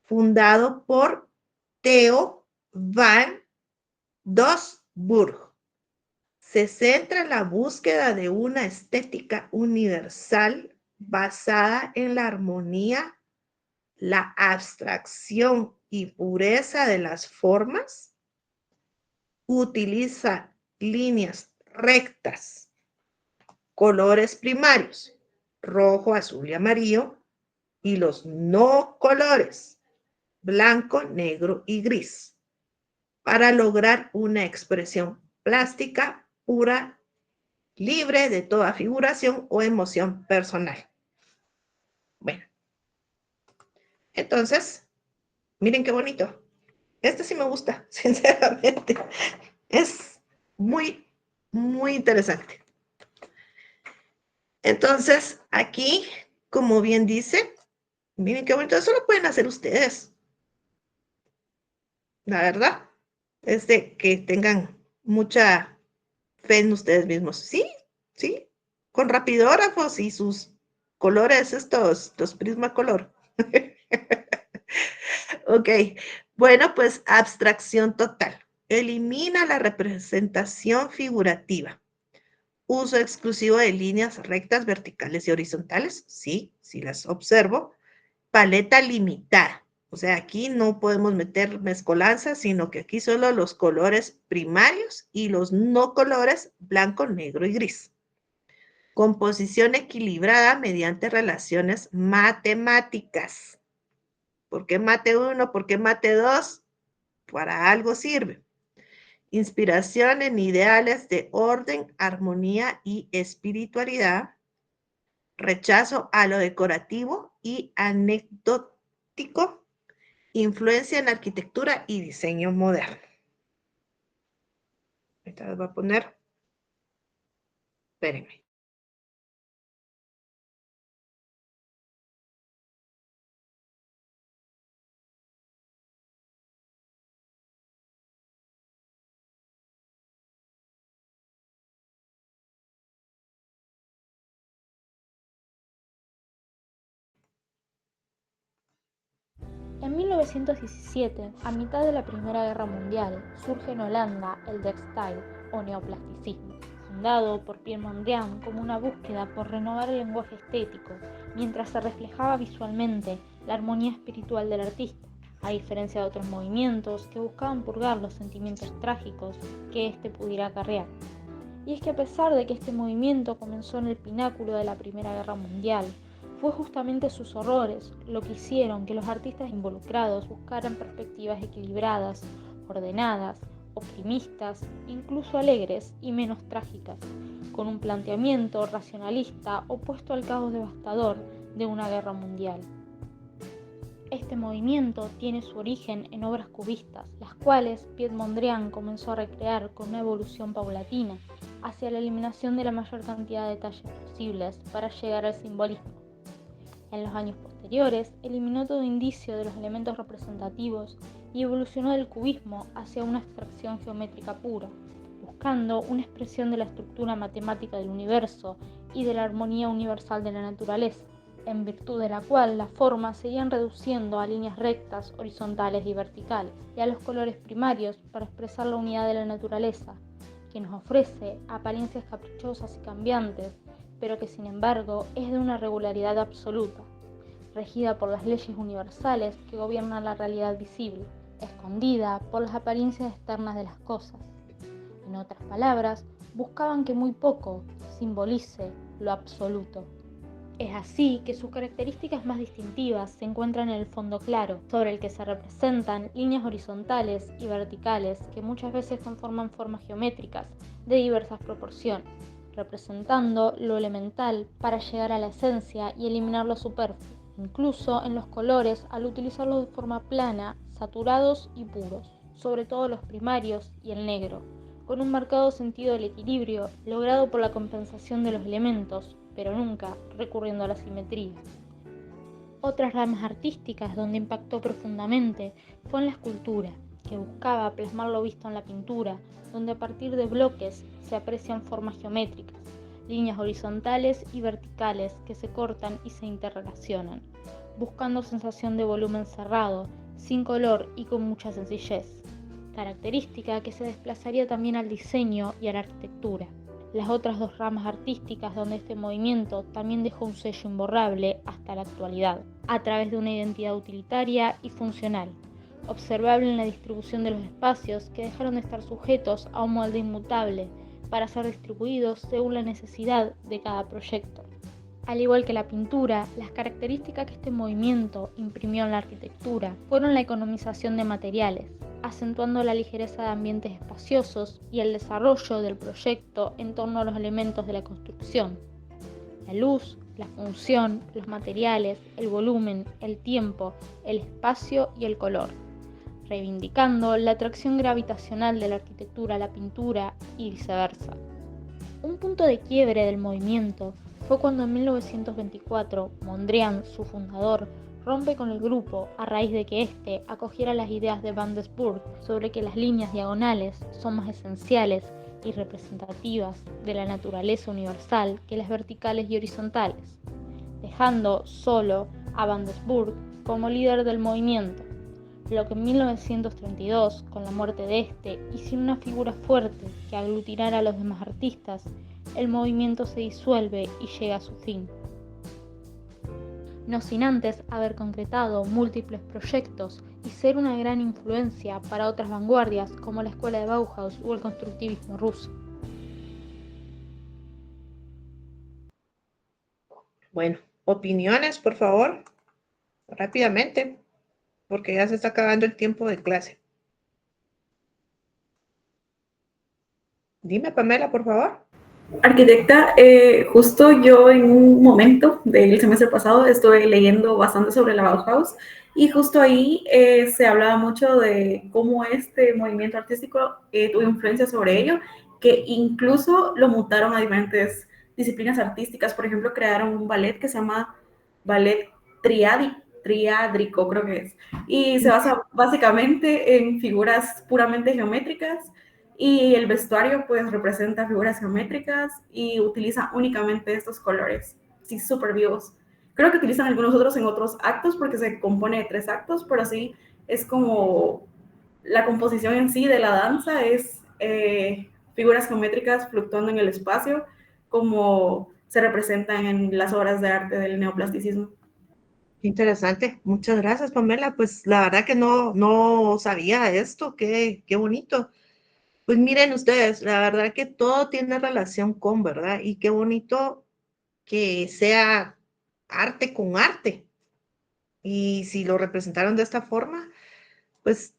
fundado por Theo van Doesburg. Se centra en la búsqueda de una estética universal basada en la armonía, la abstracción y pureza de las formas. Utiliza líneas rectas, colores primarios, rojo, azul y amarillo, y los no colores, blanco, negro y gris, para lograr una expresión plástica pura, libre de toda figuración o emoción personal. Bueno, entonces, miren qué bonito. Este sí me gusta, sinceramente. Es muy, muy interesante. Entonces, aquí, como bien dice, miren qué bonito, eso lo pueden hacer ustedes. La verdad, es de que tengan mucha fe en ustedes mismos. Sí, sí, con rapidógrafos y sus colores estos, los Prismacolor. Ok, bueno, pues abstracción total. Elimina la representación figurativa. Uso exclusivo de líneas rectas, verticales y horizontales. Sí, sí las observo. Paleta limitada. O sea, aquí no podemos meter mezcolanza, sino que aquí solo los colores primarios y los no colores blanco, negro y gris. Composición equilibrada mediante relaciones matemáticas. ¿Por qué mate 1? ¿Por qué mate 2? Para algo sirve. Inspiración en ideales de orden, armonía y espiritualidad. rechazo a lo decorativo y anecdótico, influencia en arquitectura y diseño moderno. Ahorita les voy a poner, espérenme. En 1917, a mitad de la Primera Guerra Mundial, surge en Holanda el Dekstil o neoplasticismo, fundado por Piet Mondrian como una búsqueda por renovar el lenguaje estético, mientras se reflejaba visualmente la armonía espiritual del artista, a diferencia de otros movimientos que buscaban purgar los sentimientos trágicos que éste pudiera acarrear. Y es que a pesar de que este movimiento comenzó en el pináculo de la Primera Guerra Mundial, fue justamente sus horrores lo que hicieron que los artistas involucrados buscaran perspectivas equilibradas, ordenadas, optimistas, incluso alegres y menos trágicas, con un planteamiento racionalista opuesto al caos devastador de una guerra mundial. Este movimiento tiene su origen en obras cubistas, las cuales Piet Mondrian comenzó a recrear con una evolución paulatina hacia la eliminación de la mayor cantidad de detalles posibles para llegar al simbolismo. En los años posteriores, eliminó todo indicio de los elementos representativos y evolucionó del cubismo hacia una abstracción geométrica pura, buscando una expresión de la estructura matemática del universo y de la armonía universal de la naturaleza, en virtud de la cual las formas se iban reduciendo a líneas rectas, horizontales y verticales, y a los colores primarios para expresar la unidad de la naturaleza, que nos ofrece apariencias caprichosas y cambiantes, pero que sin embargo es de una regularidad absoluta, regida por las leyes universales que gobiernan la realidad visible, escondida por las apariencias externas de las cosas. En otras palabras, buscaban que muy poco simbolice lo absoluto. Es así que sus características más distintivas se encuentran en el fondo claro, sobre el que se representan líneas horizontales y verticales que muchas veces conforman formas geométricas de diversas proporciones, representando lo elemental para llegar a la esencia y eliminar lo superfluo, incluso en los colores al utilizarlos de forma plana, saturados y puros, sobre todo los primarios y el negro, con un marcado sentido del equilibrio logrado por la compensación de los elementos, pero nunca recurriendo a la simetría. Otras ramas artísticas donde impactó profundamente fue en la escultura, que buscaba plasmar lo visto en la pintura, donde a partir de bloques se aprecian formas geométricas, líneas horizontales y verticales que se cortan y se interrelacionan, buscando sensación de volumen cerrado, sin color y con mucha sencillez, característica que se desplazaría también al diseño y a la arquitectura. Las otras dos ramas artísticas donde este movimiento también dejó un sello imborrable hasta la actualidad, a través de una identidad utilitaria y funcional, observable en la distribución de los espacios que dejaron de estar sujetos a un molde inmutable para ser distribuidos según la necesidad de cada proyecto. Al igual que la pintura, las características que este movimiento imprimió en la arquitectura fueron la economización de materiales, acentuando la ligereza de ambientes espaciosos y el desarrollo del proyecto en torno a los elementos de la construcción: la luz, la función, los materiales, el volumen, el tiempo, el espacio y el color, reivindicando la atracción gravitacional de la arquitectura a la pintura y viceversa. Un punto de quiebre del movimiento fue cuando en 1924 Mondrian, su fundador, rompe con el grupo a raíz de que éste acogiera las ideas de Van Doesburg sobre que las líneas diagonales son más esenciales y representativas de la naturaleza universal que las verticales y horizontales, dejando solo a Van Doesburg como líder del movimiento, lo que en 1932, con la muerte de este y sin una figura fuerte que aglutinara a los demás artistas, el movimiento se disuelve y llega a su fin. No sin antes haber concretado múltiples proyectos y ser una gran influencia para otras vanguardias como la escuela de Bauhaus o el constructivismo ruso. Bueno, opiniones, por favor, rápidamente, porque ya se está acabando el tiempo de clase. Dime, Pamela, por favor. Arquitecta, justo yo en un momento del semestre pasado estuve leyendo bastante sobre la Bauhaus y justo ahí se hablaba mucho de cómo este movimiento artístico tuvo influencia sobre ello, que incluso lo mutaron a diferentes disciplinas artísticas. Por ejemplo, crearon un ballet que se llama ballet triádrico, creo que es, y se basa básicamente en figuras puramente geométricas y el vestuario pues representa figuras geométricas y utiliza únicamente estos colores, sí, súper vivos. Creo que utilizan algunos otros en otros actos porque se compone de 3 actos, pero sí es como la composición en sí de la danza es figuras geométricas fluctuando en el espacio como se representan en las obras de arte del neoplasticismo. Interesante, muchas gracias, Pamela. Pues la verdad que no sabía esto, qué bonito. Pues miren ustedes, la verdad que todo tiene relación con, ¿verdad? Y qué bonito que sea arte con arte. Y si lo representaron de esta forma, pues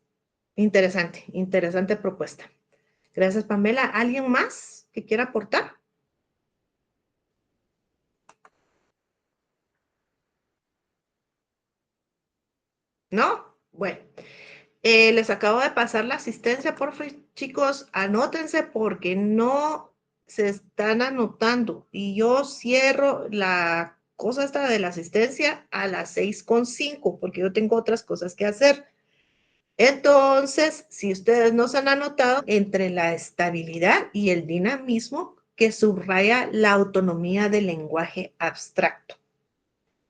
interesante propuesta. Gracias, Pamela. ¿Alguien más que quiera aportar? ¿No? Bueno, les acabo de pasar la asistencia, por favor, chicos, anótense porque no se están anotando. Y yo cierro la cosa esta de la asistencia a las 6:05 porque yo tengo otras cosas que hacer. Entonces, si ustedes no se han anotado, entre la estabilidad y el dinamismo que subraya la autonomía del lenguaje abstracto.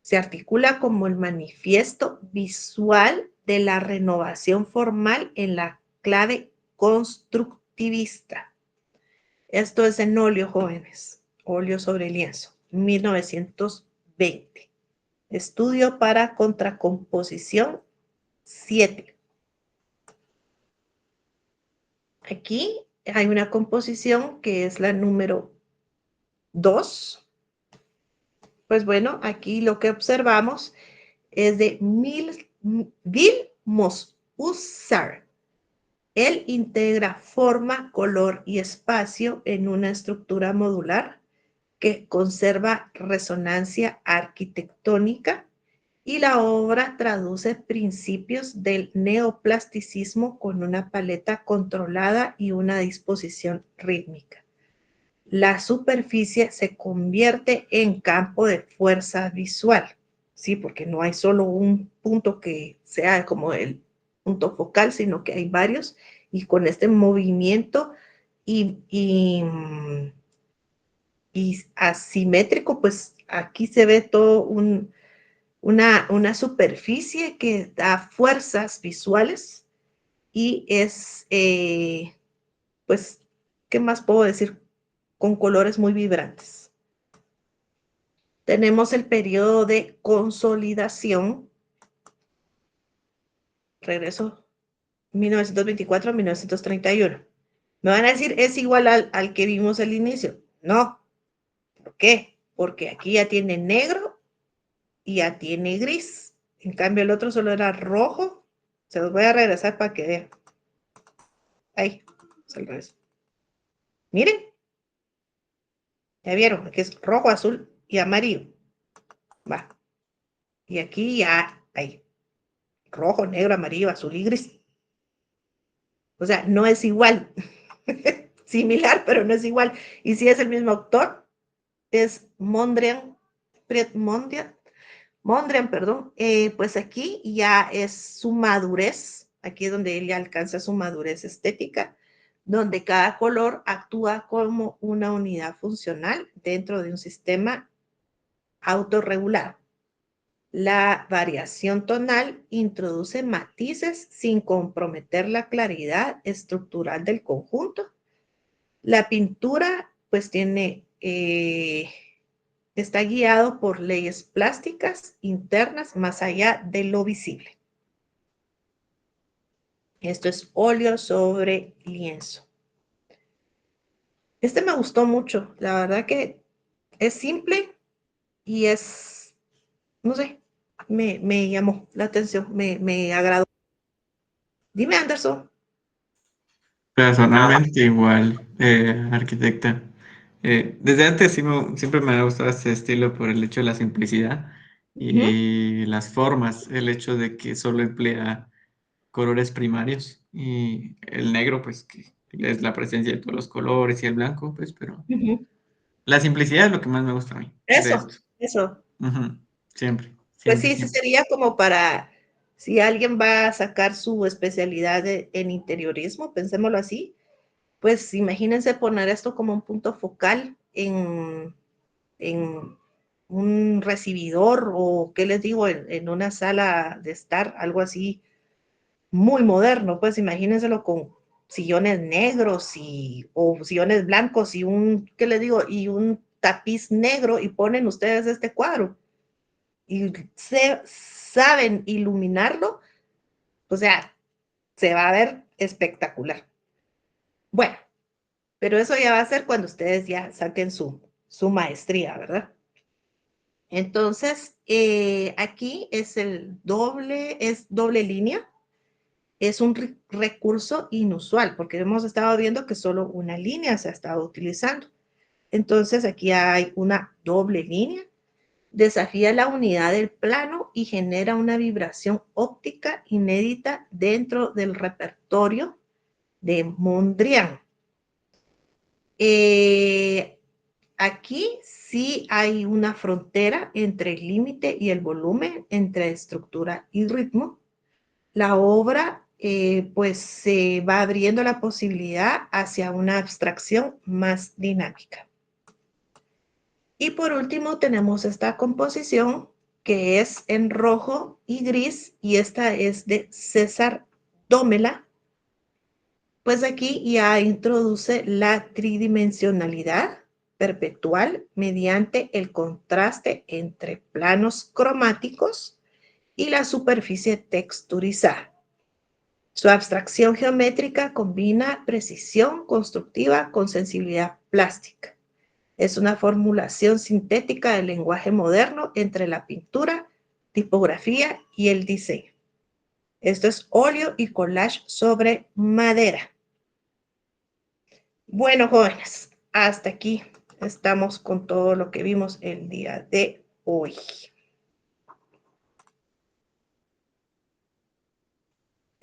Se articula como el manifiesto visual de la renovación formal en la clave constructivista. Esto es en óleo, jóvenes, óleo sobre lienzo, 1920. Estudio para contracomposición 7. Aquí hay una composición que es la número 2. Pues bueno, aquí lo que observamos es de Vilmos Huszar. Él integra forma, color y espacio en una estructura modular que conserva resonancia arquitectónica y la obra traduce principios del neoplasticismo con una paleta controlada y una disposición rítmica. La superficie se convierte en campo de fuerza visual, ¿sí? Porque no hay solo un punto que sea como el punto focal, sino que hay varios, y con este movimiento y asimétrico, pues aquí se ve todo una superficie que da fuerzas visuales y es, pues, ¿qué más puedo decir? Con colores muy vibrantes. Tenemos el periodo de consolidación. Regreso 1924 a 1931. Me van a decir, es igual al que vimos al inicio. No. ¿Por qué? Porque aquí ya tiene negro y ya tiene gris. En cambio, el otro solo era rojo. Se los voy a regresar para que vean. Ahí, es al revés. Miren. Ya vieron, aquí es rojo, azul y amarillo. Va. Y aquí ya hay rojo, negro, amarillo, azul y gris. O sea, no es igual. Similar, pero no es igual. Y si es el mismo autor, es Mondrian, perdón, pues aquí ya es su madurez, aquí es donde él ya alcanza su madurez estética, donde cada color actúa como una unidad funcional dentro de un sistema autorregulado. La variación tonal introduce matices sin comprometer la claridad estructural del conjunto. La pintura, pues está guiado por leyes plásticas internas más allá de lo visible. Esto es óleo sobre lienzo. Este me gustó mucho. La verdad que es simple y es, no sé, me llamó la atención, me agradó. Dime, Anderson. Personalmente igual, arquitecta. Desde antes siempre me ha gustado este estilo por el hecho de la simplicidad y las formas, el hecho de que solo emplea colores primarios y el negro, pues que es la presencia de todos los colores y el blanco, pues, pero la simplicidad es lo que más me gusta a mí de esto. Eso. Ujú. Siempre, Pues siempre, sí, siempre. sería como para, si alguien va a sacar su especialidad en interiorismo, pensémoslo así, pues imagínense poner esto como un punto focal en un recibidor o, ¿qué les digo?, en una sala de estar, algo así muy moderno, pues imagínenselo con sillones negros o sillones blancos y ¿qué les digo?, y un tapiz negro y ponen ustedes este cuadro y saben iluminarlo, o sea, se va a ver espectacular. Bueno, pero eso ya va a ser cuando ustedes ya saquen su maestría, ¿verdad? Entonces, aquí es doble línea. Es un recurso inusual porque hemos estado viendo que solo una línea se ha estado utilizando. Entonces, aquí hay una doble línea. Desafía la unidad del plano y genera una vibración óptica inédita dentro del repertorio de Mondrian. Aquí sí hay una frontera entre el límite y el volumen, entre estructura y ritmo. La obra pues se va abriendo la posibilidad hacia una abstracción más dinámica. Y por último tenemos esta composición que es en rojo y gris y esta es de César Dómela. Pues aquí ya introduce la tridimensionalidad perpetual mediante el contraste entre planos cromáticos y la superficie texturizada. Su abstracción geométrica combina precisión constructiva con sensibilidad plástica. Es una formulación sintética del lenguaje moderno entre la pintura, tipografía y el diseño. Esto es óleo y collage sobre madera. Bueno, jóvenes, hasta aquí estamos con todo lo que vimos el día de hoy.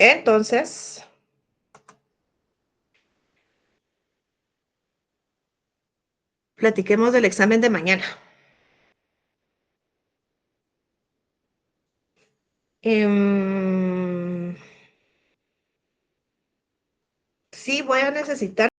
Entonces, platiquemos del examen de mañana. Sí, voy a necesitar